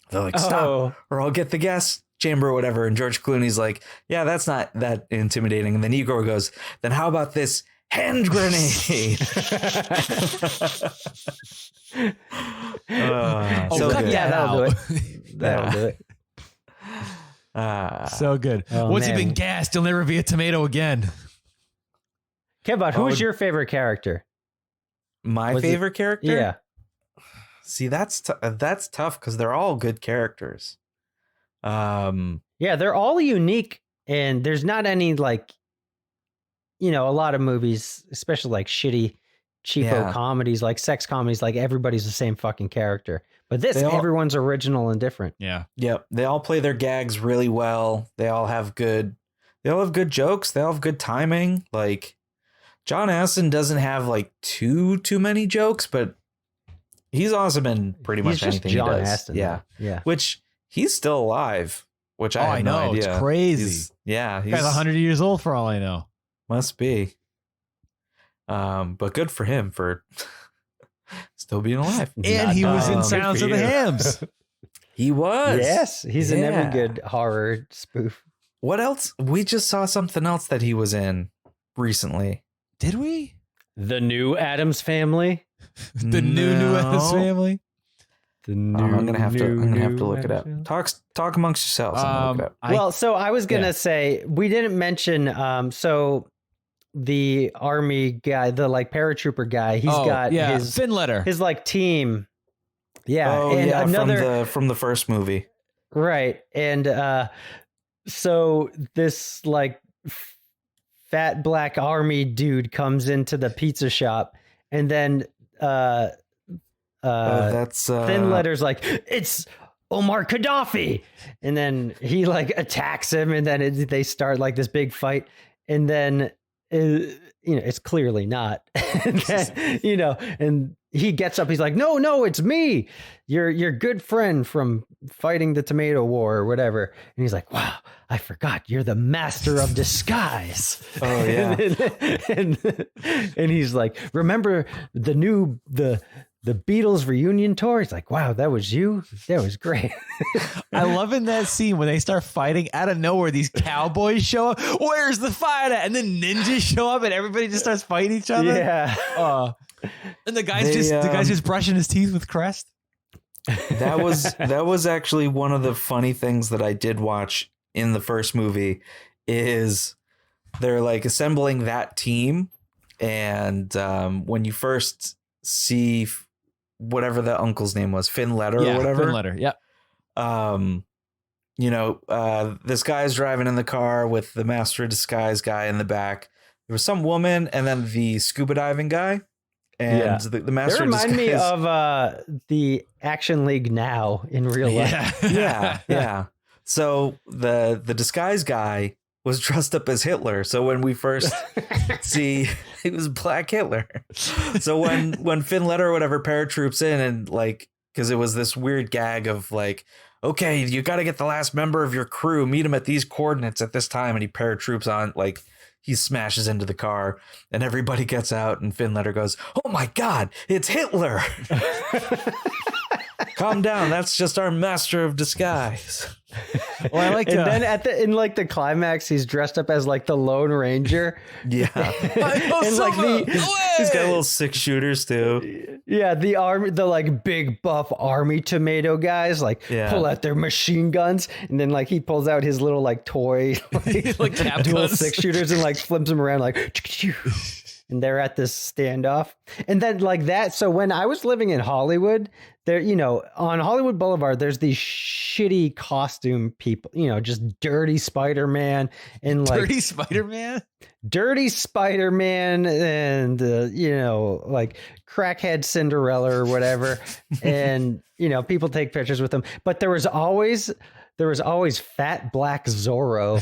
they're like, stop, or I'll get the gas chamber or whatever. And George Clooney's like, yeah, that's not that intimidating. And then Igor goes, then how about this hand grenade? That'll do it. That'll do it. So good. Once you've been gassed, you'll never be a tomato again. Kevbot, who's your favorite character? My favorite character? Yeah. See, that's tough because they're all good characters. Yeah, they're all unique, and there's not any a lot of movies, especially like shitty, cheapo comedies, like sex comedies, like everybody's the same fucking character. But everyone's original and different. Yeah. Yep. They all play their gags really well. They all have good jokes. They all have good timing. Like John Aston doesn't have like too many jokes, but he's awesome in pretty much anything John he does. Aston, yeah. Yeah. Which he's still alive, which I know. no idea. It's crazy. He's Guy's 100 years old for all I know. Must be. But good for him for still being alive. And he was in Sounds of the Hams. He was. Yes, he's in every good horror spoof. What else? We just saw something else that he was in recently. Did we? The New Addams Family. The new Addams Family. The new, I'm gonna have to look it up. Talk amongst yourselves. I'm gonna look it up. Well, so I was gonna say we didn't mention. So the army guy, the paratrooper guy, he's got his Finletter, his team. Yeah. Oh, and yeah. another From the first movie. Right. And so this fat black army dude comes into the pizza shop, and then that's Finletter's like, it's Omar Gaddafi, and then he attacks him, and then they start this big fight, and then it's clearly not. And then, and he gets up, he's like, no, it's me, your good friend from fighting the tomato war or whatever. And he's like, wow, I forgot you're the master of disguise. Oh yeah. and he's like, remember the Beatles reunion tour? He's like, wow, that was you? That was great. I love in that scene when they start fighting out of nowhere, these cowboys show up. Where's the fight at? And then ninjas show up and everybody just starts fighting each other. Yeah. And the guy's just brushing his teeth with Crest. That was actually one of the funny things that I did watch in the first movie is they're assembling that team. And when you first see whatever the uncle's name was, Finletter or whatever. Finletter, yeah. This guy's driving in the car with the Master of Disguise guy in the back. There was some woman and then the scuba diving guy. And the Master of Disguise. They remind me of the Action League now in real life. Yeah. So the disguise guy was dressed up as Hitler. So when we first see, he was Black Hitler. So when Finletter or whatever paratroops in and because it was this weird gag of okay, you got to get the last member of your crew, meet him at these coordinates at this time. And he paratroops on he smashes into the car and everybody gets out and Finletter goes, oh my God, it's Hitler. Calm down. That's just our Master of Disguise. Well, I like and then in the climax, he's dressed up as the Lone Ranger. Yeah. And he's got little 6-shooters too. Yeah. The army, the big buff army tomato guys, pull out their machine guns. And then he pulls out his little toy, dual 6-shooters and flips them around and they're at this standoff. And then like that. So when I was living in Hollywood, there, on Hollywood Boulevard, there's these shitty costume people, just dirty Spider-Man and like Dirty Spider-Man and, like crackhead Cinderella or whatever. And, people take pictures with them, but there was always fat black Zorro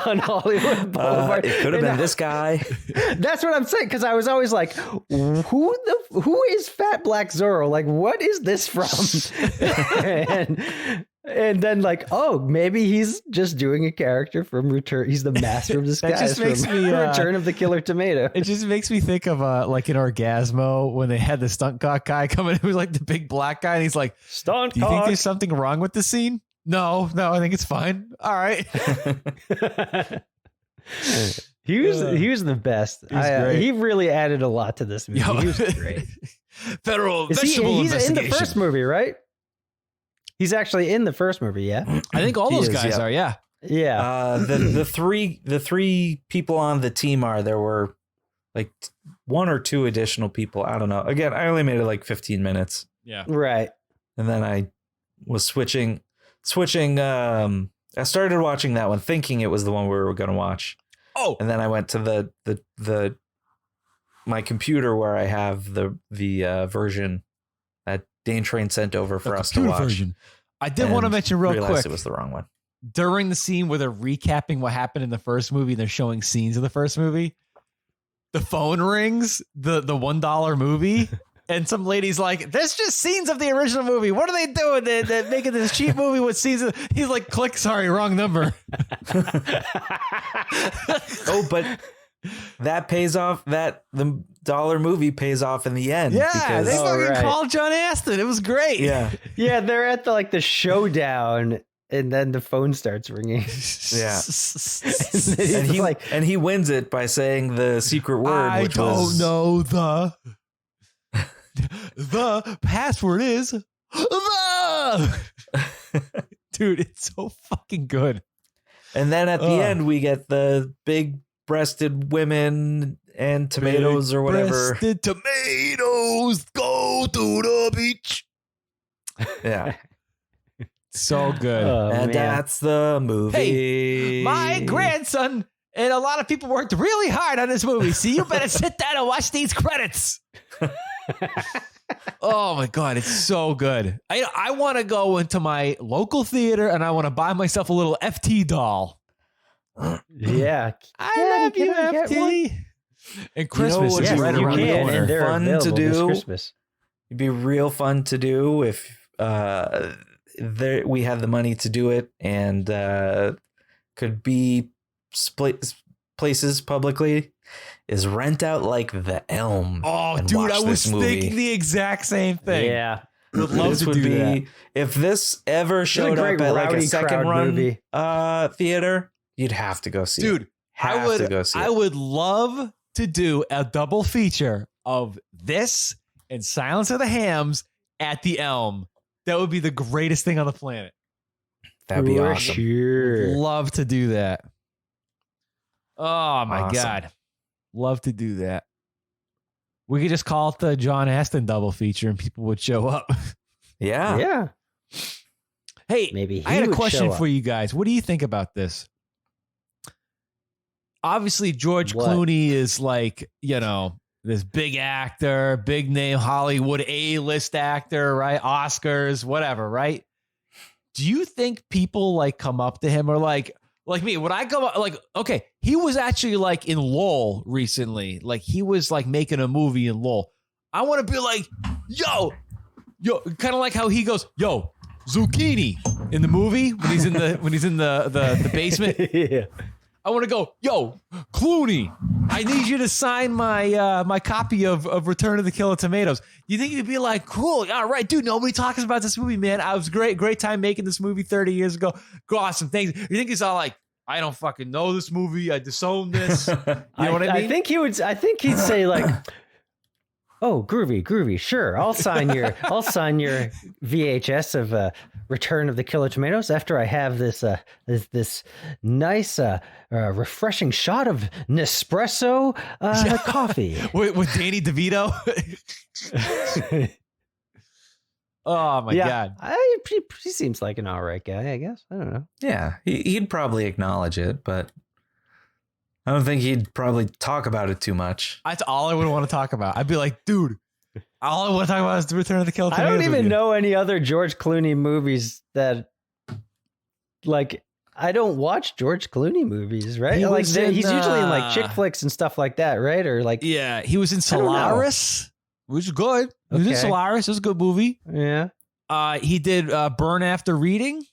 on Hollywood Boulevard. It could have been this guy. That's what I'm saying. Cause I was always like, who is fat black Zorro? Like, what is this from? and then like, oh, maybe he's just doing a character from Return. He's the master of disguise. That just makes from me Return of the Killer Tomato. It just makes me think of like in Orgasmo when they had the stunt cock guy come in, who was like the big black guy, and he's like, stunt do you think cock. there's something wrong with the scene? No, I think it's fine. All right. He was the best. He really added a lot to this movie. He was great. Federal he's investigation. in the first movie, right? He's actually in the first movie, yeah. I think all those guys are, yeah. Yeah. The three people on the team there were like one or two additional people. I don't know. Again, I only made it like 15 minutes. Yeah. Right. And then I was switching. I started watching that one thinking it was the one we were going to watch. Oh. And then I went to the my computer where I have the version that Dane Train sent over for us to watch. Version. I did want to mention real quick. It was the wrong one. During the scene where they're recapping what happened in the first movie, they're showing scenes of the first movie. The phone rings, the $1 movie, and some lady's like, "There's just scenes of the original movie. What are they doing? They're making this cheap movie with scenes." He's like, "Click, sorry, wrong number." Oh, but that pays off. That the dollar movie pays off in the end. Yeah, because, they fucking called John Aston. It was great. Yeah, yeah. They're at the showdown, and then the phone starts ringing. Yeah, and he wins it by saying the secret word. I which don't was, know the password is the. Dude, it's so fucking good. And then at the end, we get the big-breasted women and tomatoes or whatever. Big-breasted tomatoes go to the beach. Yeah. So good. And that's the movie. Hey, my grandson and a lot of people worked really hard on this movie, so you better sit down and watch these credits. Oh my God, it's so good. I want to go into my local theater and I want to buy myself a little FT doll. Yeah. I love you, FT. And Christmas is right around the corner. And they're fun to do. Christmas. It'd be real fun to do if we had the money to do it and could be split places publicly. Is rent out like The Elm. Oh, dude, I was thinking the exact same thing. Yeah. Would love to do that. If this ever showed up at like a second run movie. Theater, you'd have to go see it. Dude, I would love to do a double feature of this and Silence of the Hams at the Elm. That would be the greatest thing on the planet. That'd be awesome. Sure. Would love to do that. Oh my Awesome. God. Love to do that. We could just call it the John Aston double feature and people would show up. Yeah. Yeah. Hey, Maybe I had a would question show up. for you guys. What do you think about this? Obviously, George Clooney is like, this big actor, big name Hollywood A-list actor, right? Oscars, whatever, right? Do you think people like come up to him or like me, when I go like, okay, he was actually like in Lowell recently. Like he was like making a movie in Lowell. I want to be like, yo, kind of like how he goes, yo, zucchini in the movie when he's in the basement. Yeah. I want to go, yo, Clooney, I need you to sign my my copy of Return of the Killer Tomatoes. You think you'd be like, cool, all right, dude, nobody talks about this movie, man. I was great time making this movie 30 years ago. Awesome things. You think he's all like, I don't fucking know this movie. I disown this. You know what I mean? I think he'd say like, Oh, groovy. Sure, I'll sign your VHS of Return of the Killer Tomatoes after I have this nice refreshing shot of Nespresso coffee with Danny DeVito. Oh my God! He seems like an all right guy, I guess. I don't know. Yeah, he'd probably acknowledge it, but I don't think he'd probably talk about it too much. That's all I would want to talk about. I'd be like, dude, all I want to talk about is the Return of the Killer Tomatoes. I don't even know any other George Clooney movies that, like, I don't watch George Clooney movies, right? He's usually in like chick flicks and stuff like that, right? Or like, yeah, he was in Solaris, which is good. He was in Solaris. It was a good movie. Yeah. He did Burn After Reading.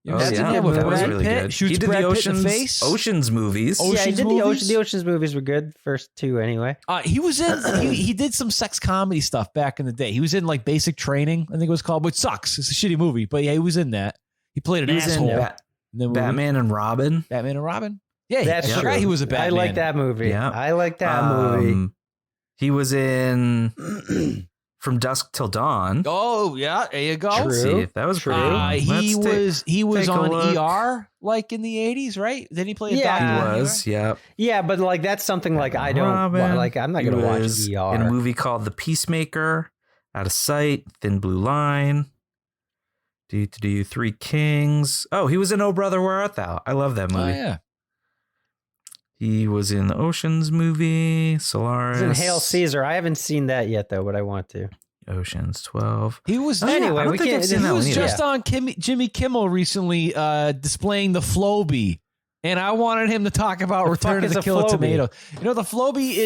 That was really good. Shoots He did Brad the Pitt in the face. Oceans movies. Yeah, he did the Oceans movies were good. First two, anyway. He was in. He did some sex comedy stuff back in the day. He was in like Basic Training, I think it was called, which sucks. It's a shitty movie, but yeah, he was in that. He played an asshole. Batman and Robin. Batman and Robin. Yeah, that's true. He was a Batman. I like that movie. Yeah. I like that movie. He was in From Dusk Till Dawn. Oh yeah, there you go. Let's see if that was true. He was on ER like in the 80s, right? Then he played a doctor. He was, yeah. Yeah, but like that's something like I don't like. I'm not going to watch ER. In a movie called The Peacemaker, Out of Sight, Thin Blue Line. Do Three Kings. Oh, he was in Oh Brother, Where Art Thou? I love that movie. Oh yeah. He was in the Oceans movie, Solaris. He's in Hail Caesar. I haven't seen that yet, though, but I want to. Oceans 12. He was anyway. I think I've seen that one either. Just on Jimmy Kimmel recently displaying the Floby, and I wanted him to talk about Return of the Killer Tomato. You know, the Floby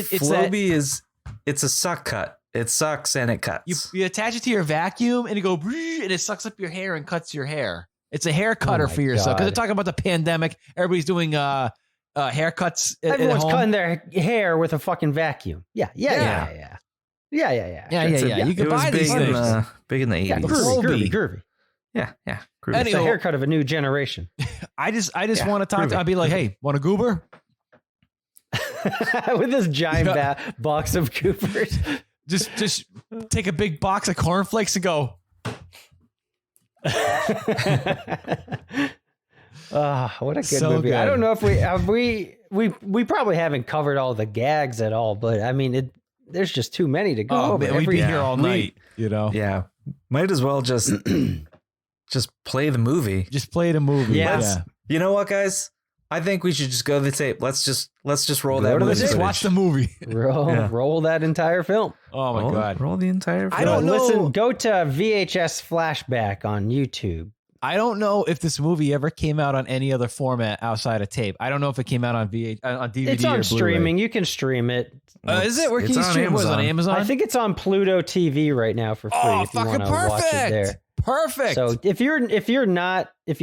it's a suck cut. It sucks and it cuts. You attach it to your vacuum and you go, and it sucks up your hair and cuts your hair. It's a hair cutter for yourself. Because they're talking about the pandemic. Everybody's doing haircuts. Everyone's cutting their hair with a fucking vacuum. Yeah. You can buy these things. Big in the 80s. Groovy. Yeah. Groovy. It's the haircut of a new generation. I just want to talk to. I'd be like, hey, want a goober? With this giant box of goobers. Just take a big box of cornflakes and go. What a good movie. Good. I don't know if we probably haven't covered all the gags at all, but I mean there's just too many to go over. We'd be here all night, you know. Yeah. Might as well just play the movie. Just play the movie. Yeah. You know what, guys? I think we should just go to the tape. Let's just roll that movie. Just watch the movie. Roll that entire film. Oh my God. Roll the entire film. I don't know. Go to VHS Flashback on YouTube. I don't know if this movie ever came out on any other format outside of tape. I don't know if it came out on DVD It's on or streaming. You can stream it. Is it? Where can you stream it? Was it on Amazon? I think it's on Pluto TV right now for free. Oh, if you want to watch it there. Perfect. So if you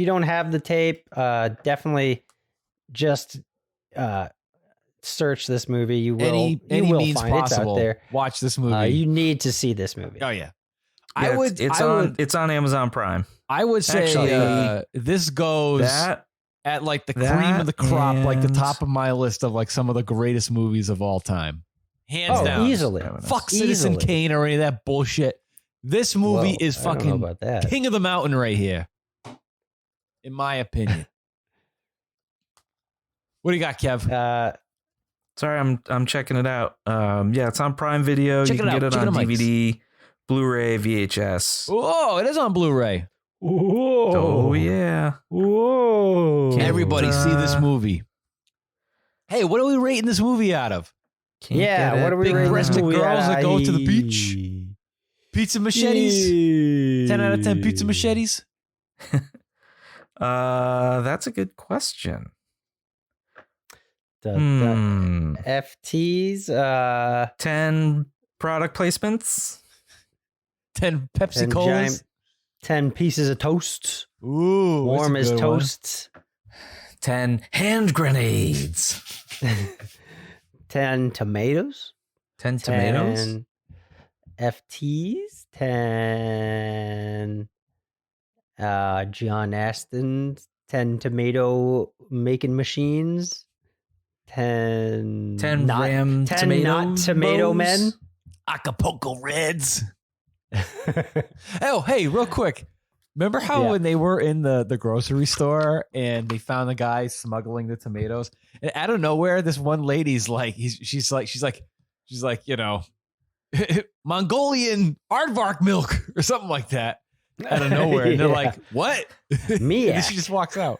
don't have the tape, definitely just search this movie. You will. Any means find possible. It's out there. Watch this movie. You need to see this movie. Oh yeah. It's on Amazon Prime. I would say actually, this goes at like the cream of the crop, like the top of my list of like some of the greatest movies of all time. Hands down. Easily. Fuck Citizen Kane or any of that bullshit. This movie is fucking king of the mountain right here. In my opinion. What do you got, Kev? Sorry, I'm checking it out. Yeah, it's on Prime Video. You can get it on DVD, Blu-ray, VHS. Oh, it is on Blu-ray. Oh yeah. Whoa. Everybody see this movie. Hey, what are we rating this movie out of? What are we rating? Big breasted girls that go to the beach. Pizza machetes. 10 out of 10 pizza machetes. That's a good question. The FTs. 10 product placements. 10 Pepsi Colas. 10 pieces of toast. Ooh, warm as toast. 10 hand grenades. 10 tomatoes. 10 tomatoes. 10 FTs. 10 John Aston. 10 tomato making machines. 10 Ram 10 tomato not tomato bows? men. Acapulco Reds. Oh, hey, real quick. Remember how when they were in the grocery store and they found the guy smuggling the tomatoes? And out of nowhere, this one lady's like, she's like, you know, Mongolian aardvark milk or something like that. Out of nowhere. And they're like, what? Me. And she just walks out.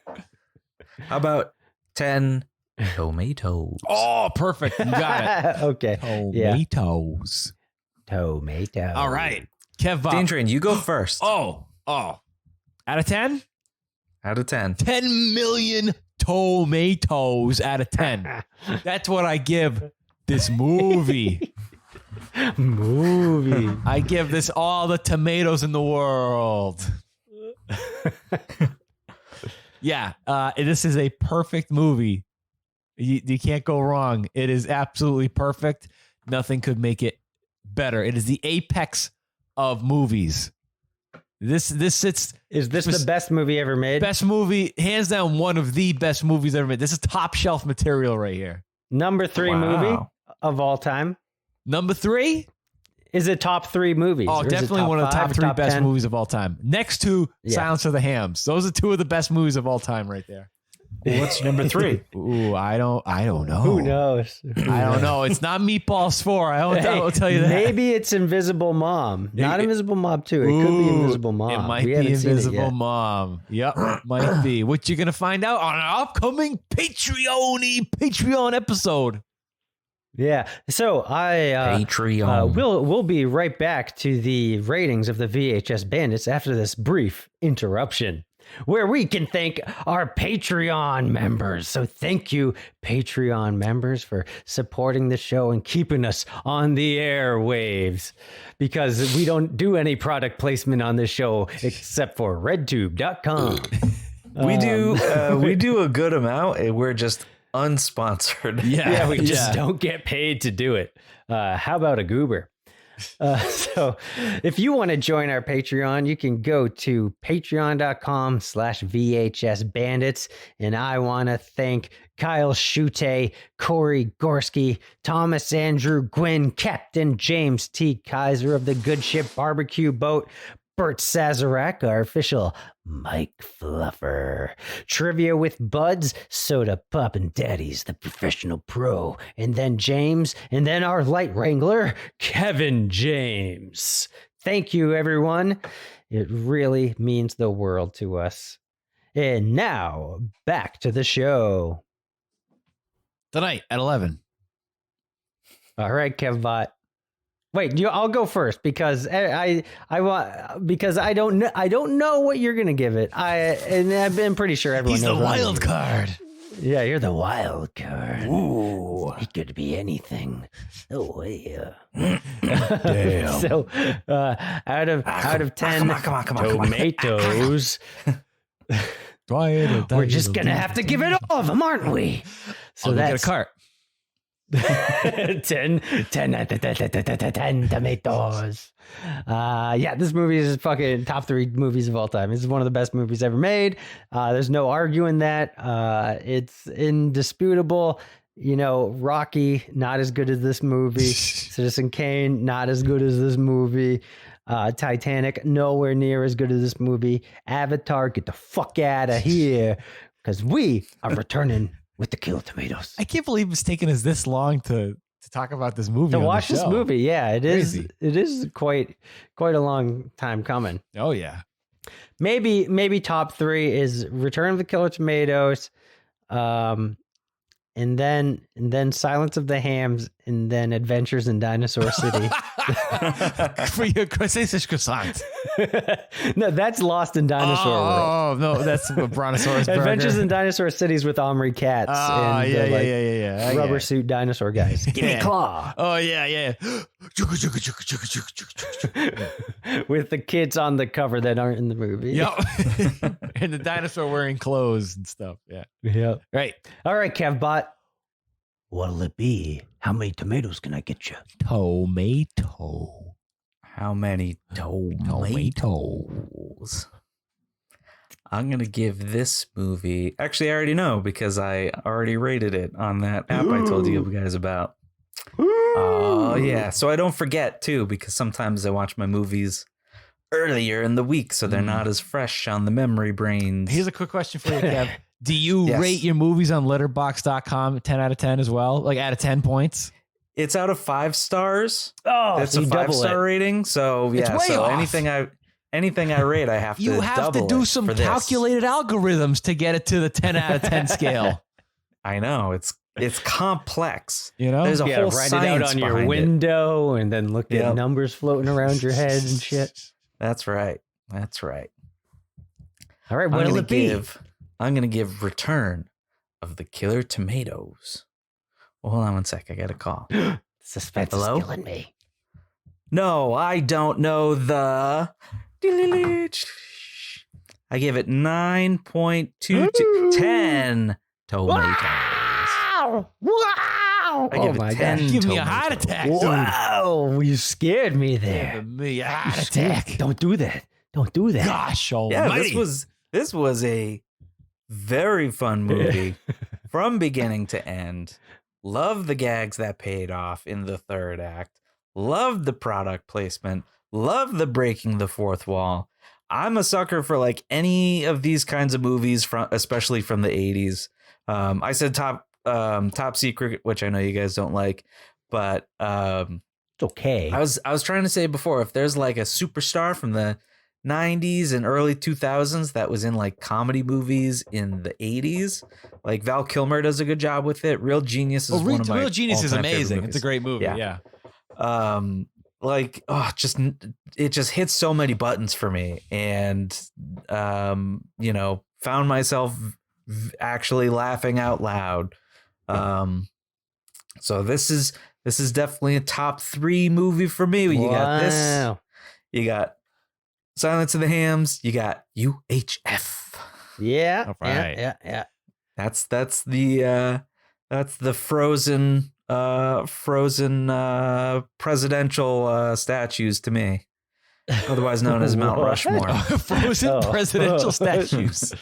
How about 10 tomatoes? Oh, perfect. You got it. Okay. Tomatoes. Tomato. All right. Kev Bob. Dean Train, you go first. Oh. Out of 10? Out of 10. 10 million tomatoes out of 10. That's what I give this movie. I give this all the tomatoes in the world. Yeah. This is a perfect movie. You can't go wrong. It is absolutely perfect. Nothing could make it better. It is the apex of movies. This sits. Is this the best movie ever made? Best movie, hands down, one of the best movies ever made. This is top shelf material right here. Number 3 movie of all time. Number 3 is it top 3 movies? Oh, definitely one of the top 3 best 10? movies of all time. Next to Silence of the Hams. Those are 2 of the best movies of all time right there. What's number 3? Ooh, I don't know. Who knows? I don't know. It's not Meatballs 4. I'll tell you that. Maybe it's Invisible Mom. Not Invisible Mom 2. It could be Invisible Mom. It might be Invisible Mom. Yep, might be. What you're gonna find out on an upcoming Patreon episode. Yeah. So Patreon. We'll be right back to the ratings of the VHS Bandits after this brief interruption, where we can thank our Patreon members. So thank you, Patreon members, for supporting the show and keeping us on the airwaves, because we don't do any product placement on this show except for redtube.com. We do a good amount, and we're just unsponsored. Yeah, we just don't get paid to do it. How about a goober? So if you want to join our Patreon, you can go to patreon.com/VHS Bandits. And I want to thank Kyle Schute, Corey Gorski, Thomas Andrew Gwynn, Captain James T. Kaiser of the Good Ship Barbecue Boat, Bert Sazerac, our official Mike Fluffer, Trivia with Buds, Soda Poppin' Daddies, the professional pro, and then James, and then our light wrangler, Kevin James. Thank you, everyone. It really means the world to us. And now, back to the show. Tonight at 11. All right, Kevbot. Wait, I'll go first because I don't know what you're gonna give it. And I've been pretty sure everyone He's knows the wild card. Yeah, you're the wild card. Ooh, it could be anything. Oh yeah. Damn. So out of 10 tomatoes, we're just gonna have to give it all of them, aren't we? So that's get a cart. 10 tomatoes. Yeah, this movie is fucking top 3 movies of all time. This is one of the best movies ever made. There's no arguing that. It's indisputable. You know, Rocky, not as good as this movie. Citizen Kane, not as good as this movie. Titanic, nowhere near as good as this movie. Avatar, get the fuck out of here, because we are returning with the Kill Tomatoes. I can't believe it's taken us this long to talk about this movie. To watch this movie, yeah, it Crazy. is. It is quite a long time coming. Oh yeah. Maybe top 3 is Return of the Killer Tomatoes, and then Silence of the Hams, and then Adventures in Dinosaur City. For your croissant. No, that's Lost in Dinosaur World. Oh no, that's Brontosaurus Burger. Adventures in Dinosaur Cities with Omri Katz. And yeah. Rubber suit dinosaur guys. Give me claw. Oh yeah. With the kids on the cover that aren't in the movie. Yep. And the dinosaur wearing clothes and stuff. Yeah. Yep. Right. All right, Kevbot. What'll it be? How many tomatoes can I get you? Tomato. How many tomatoes? I'm going to give this movie... Actually, I already know because I already rated it on that app I told you guys about. Oh, yeah. So I don't forget, too, because sometimes I watch my movies earlier in the week, so they're not as fresh on the memory brains. Here's a quick question for you, Kev. Do you Yes. rate your movies on letterbox.com 10 out of 10 as well? Like out of 10 points? It's out of 5 stars. Oh, It's so a you double 5-star it. rating. So It's yeah, way so off. anything I rate, I have to You have to double do it some for this. calculated algorithms to get it to the 10 out of 10 scale. I know it's complex. You know? There's a You whole gotta write it science out on your behind it. window and then look Yep. at numbers floating around your head and shit. That's right. That's right. All right, what'll it be? I'm gonna give Return of the Killer Tomatoes. Well, hold on one sec. I got a call. Suspense Hello? is killing me. No, I don't know the. I give it 9.2 10 tomatoes. Wow! Wow! I give it 10 Give me a heart attack. dude. Wow! You scared me there. Giving me a You heart scared- attack. Don't do that. Don't do that. Gosh Yeah, almighty. this was a very fun movie from beginning to end. Love the gags that paid off in the third act. Love the product placement. Love the breaking the fourth wall. I'm a sucker for like any of these kinds of movies, from especially from the 80s. I said Top Secret, which I know you guys don't like, but It's okay. I was trying to say before, if there's like a superstar from the 90s and early 2000s that was in like comedy movies in the 80s, like Val Kilmer does a good job with it. Real Genius is one of my Real Genius is all-time favorite amazing. movies. It's a great movie. Yeah. Like, oh, it just hits so many buttons for me, and you know, found myself actually laughing out loud. So this is definitely a top 3 movie for me. You got this, you got Silence of the Hams, you got UHF. Yeah. All right. Yeah. That's the frozen presidential statues to me, otherwise known as Mount What? Rushmore. Frozen presidential statues.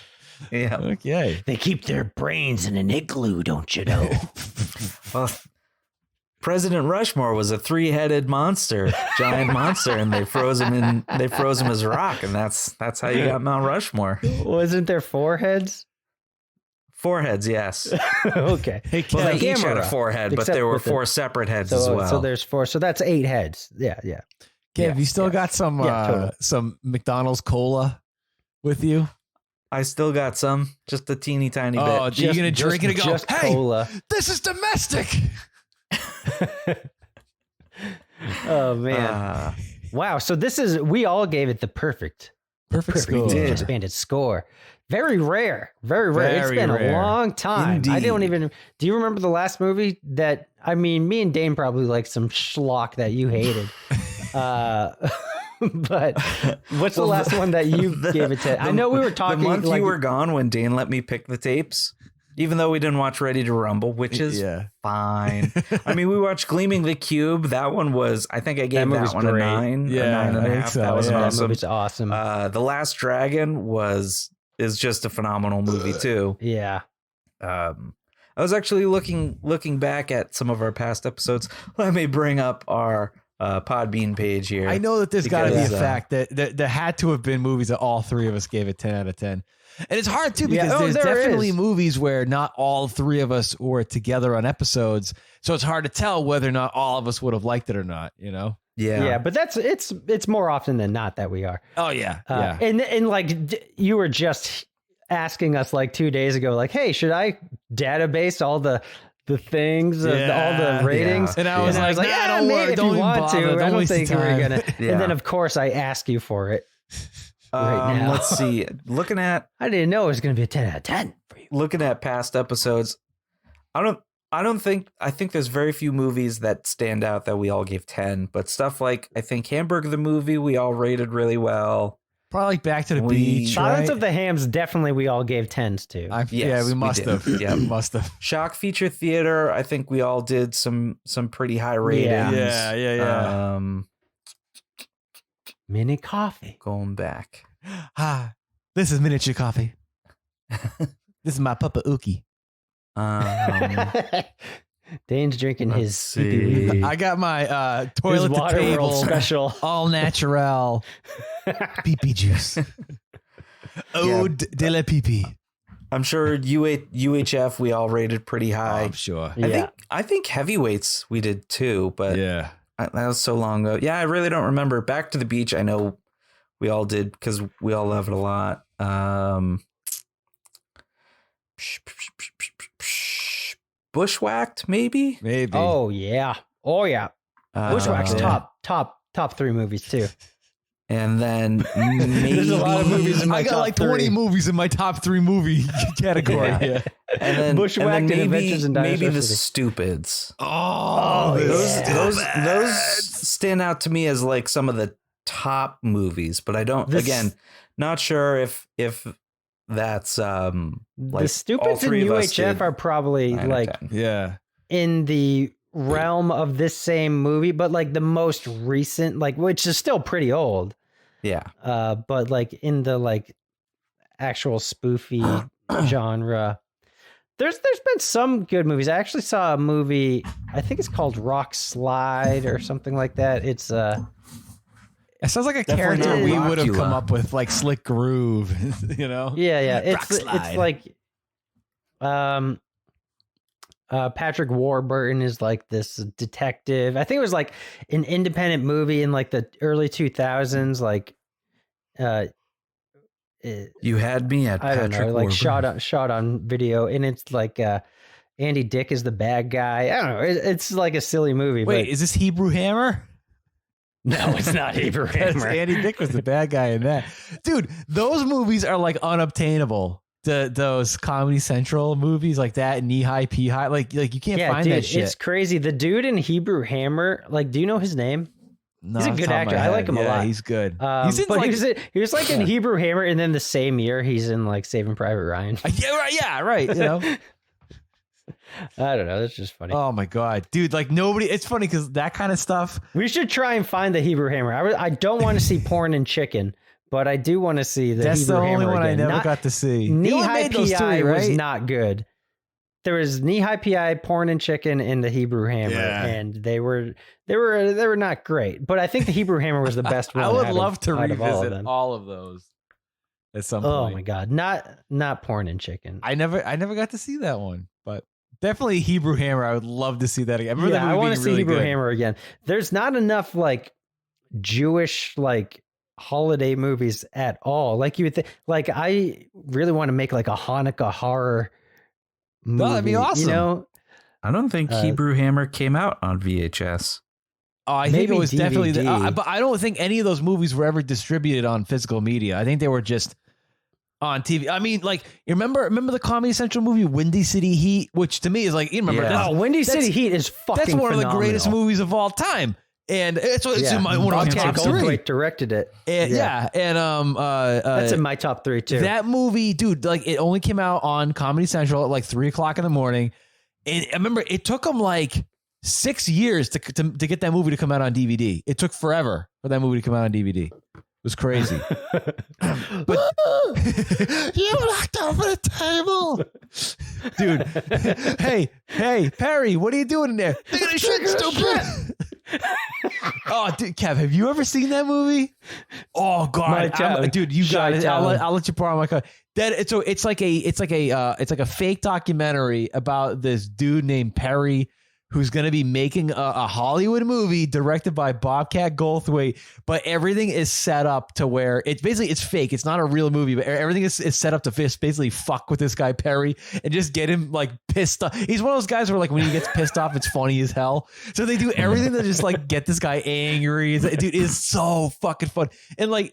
Yeah. Okay. They keep their brains in an igloo, don't you know? Well, President Rushmore was a 3-headed monster, giant monster, and they froze him as rock, and that's how you got Mount Rushmore. Wasn't there 4 heads? 4 heads, yes. Okay. Well, they each had Camera, a 4-head, but except there were with the- 4 separate heads as well. So there's 4. So that's 8 heads. Yeah. Kev, you still got some totally. some McDonald's cola with you? I still got some, just a teeny tiny bit. Oh, you're gonna drink it and go, just hey, cola. this is domestic. Oh man. Wow. So we all gave it the perfect score. expanded score. Very rare. Very rare. It's Very been rare. a long time. I don't Indeed. do you remember the last movie that, I mean, me and Dane probably like some schlock that you hated. But what's the last one that you gave it to? I know we were talking the month like, you were gone when Dane let me pick the tapes, even though we didn't watch Ready to Rumble, which is fine. I mean, we watched Gleaming the Cube. That one was, I think I gave movie's that one a great. 9, Yeah, a 9.5. I think so, That was yeah. that awesome. movie's awesome. The Last Dragon is just a phenomenal movie too. Yeah. I was actually looking back at some of our past episodes. Let me bring up our Podbean page here. I know that there's got to be a because, fact that there had to have been movies that all 3 of us gave it 10 out of 10. And it's hard too because there's there definitely is. movies where not all 3 of us were together on episodes. So it's hard to tell whether or not all of us would have liked it or not, you know? Yeah. But it's more often than not that we are. Oh yeah. And like you were just asking us like 2 days ago, like, hey, should I database all the things, all the ratings? And I was like, nah, yeah, don't maybe worry, if don't you even want bother, to. don't I don't waste think your we're time. gonna. Yeah. And then of course I ask you for it. Right now. Let's see. Looking at I didn't know it was gonna be a 10 out of 10 for you. looking at past episodes, I think there's very few movies that stand out that we all gave 10, but stuff like, I think Hamburg the movie we all rated really well. Probably like Back to the Beach, Silence right? of the Hams, definitely we all gave 10s to. Yeah, we must have. Yeah. We must have. Shock Feature Theater, I think we all did some pretty high ratings. Yeah. Mini coffee. Going back. Hi, this is Miniature Coffee. This is my Papa Ookie. Dane's drinking his see. I got my toilet to Water table World special. all natural pee juice. Ode de la pee. I'm sure UHF we all rated pretty high. I'm sure. I think heavyweights we did too, but Yeah. that was so long ago. Yeah, I really don't remember. Back to the Beach, I know we all did because we all love it a lot. Bushwhacked, maybe. Oh yeah. Bushwhack's top 3 movies too. And then maybe There's a lot of movies in my I got top like 20 3. movies in my top 3 movie category. Yeah. And then Bushwhacked and Adventures in Dinosaur maybe the City. Stupids. Those Those stand out to me as like some of the top movies, but I don't. Again, not sure if that's like The all Stupids and three of us UHF did are probably 9 or like 10. Yeah. in the realm of this same movie, but like the most recent, like which is still pretty old. Yeah. But like in the like actual spoofy genre, there's been some good movies. I actually saw a movie, I think it's called Rock Slide or something like that. It's It sounds like a Definitely character not we would have Rockula. come up with, like Slick Groove, you know? yeah, Rock it's Slide. like Patrick Warburton is like this detective. I think it was like an independent movie in like the early 2000s, like You had me at I don't Patrick know, like Warburton. shot on video, and it's like Andy Dick is the bad guy. I don't know. It's like a silly movie. Wait, but is this Hebrew Hammer? no, it's not Abraham. Andy Dick was the bad guy in that. Dude, those movies are like unobtainable. Those Comedy Central movies like that, Knee High, Pee High, like you can't Yeah, find dude, that shit. it's crazy. The dude in Hebrew Hammer, like, do you know his name? No, He's a off the good top of actor. my I like head. him a lot. He's good. He's in like, he was like in Hebrew Hammer, and then the same year he's in like Saving Private Ryan. yeah, right. You know. I don't know. That's just funny. Oh my god, dude! Like nobody. It's funny because that kind of stuff. We should try and find the Hebrew Hammer. I don't want to see Porn and Chicken, but I do want to see the That's Hebrew the only Hammer one again. I never got to see. They Knee only High made those PI three, was right? not good. There was Knee High PI, Porn and Chicken, and the Hebrew Hammer, and they were not great. But I think the Hebrew Hammer was the best one. I would out love of, to out of all of revisit them. all of those at some point. Oh my god, not Porn and Chicken. I never got to see that one, but definitely Hebrew Hammer. I would love to see that again. I remember that I movie want to being see really Hebrew good. Hammer again. There's not enough like Jewish like holiday movies at all. Like you would think. Like I really want to make like a Hanukkah horror movie. No, that'd be awesome. You know, I don't think Hebrew Hammer came out on VHS. Oh, I think Maybe it was definitely, DVD. but I don't think any of those movies were ever distributed on physical media. I think they were just on TV. I mean, like, you remember the Comedy Central movie Windy City Heat, which to me is like, you remember Yeah. that? Oh, Windy City Heat is fucking That's one of the greatest phenomenal. movies of all time, and it's Yeah. in my one of my Bobcat top three. Goldthwait directed it. And, and That's in my top 3 too. that movie, dude, like it only came out on Comedy Central at like 3:00 in the morning. And I remember it took them like 6 years to get that movie to come out on DVD. It took forever for that movie to come out on DVD. It was crazy. But you knocked over the table, dude. Hey, Perry, what are you doing in there? They're gonna shit, stupid. Oh, dude, Kev, have you ever seen that movie? Oh God, dude, you got it. I'll let you borrow my car. That it's like a fake documentary about this dude named Perry who's going to be making a Hollywood movie directed by Bobcat Goldthwait, but everything is set up to where it's fake. It's not a real movie, but everything is set up to basically fuck with this guy Perry and just get him like pissed off. He's one of those guys where like when he gets pissed off, it's funny as hell. So they do everything to just like get this guy angry. Dude, it's so fucking fun. And like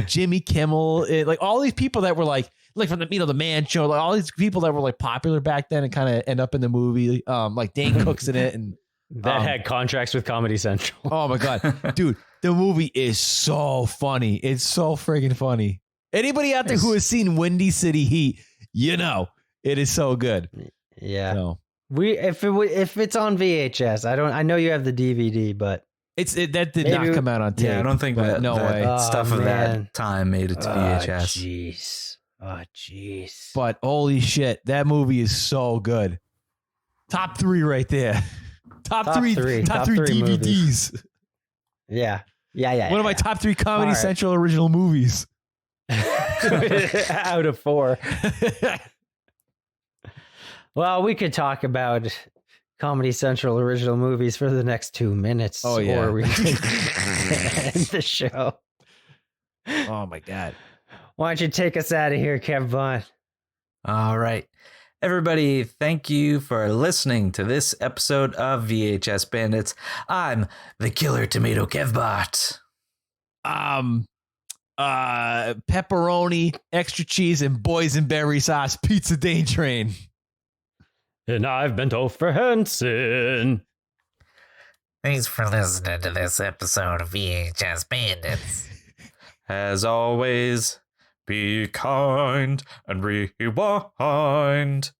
Jimmy Kimmel, like all these people that were like from the Man Show, like all these people that were like popular back then and kind of end up in the movie, like Dane Cook's in it, and that had contracts with Comedy Central. Oh my god, dude, the movie is so funny. It's so friggin' funny. Anybody out there who has seen Windy City Heat, you know it is so good. Yeah, so, if it's on VHS, I know you have the DVD, but that did not come out on tape. Yeah, I don't think that no way stuff of that time made it to VHS. Oh jeez. But holy shit, that movie is so good. Top 3 right there. Top three movies. DVDs. Yeah. One of my top 3 Comedy All right. Central original movies. Out of 4. Well, we could talk about Comedy Central original movies for the next 2 minutes. Oh, yeah. Or we can end the show. Oh, my God. Why don't you take us out of here, Kev Vaughn? All right. Everybody, thank you for listening to this episode of VHS Bandits. I'm the Killer Tomato Kevbot. Pepperoni, extra cheese, and boysenberry sauce pizza Dane Train. And I've been Topher Henson. Thanks for listening to this episode of VHS Bandits. As always, be kind and rewind.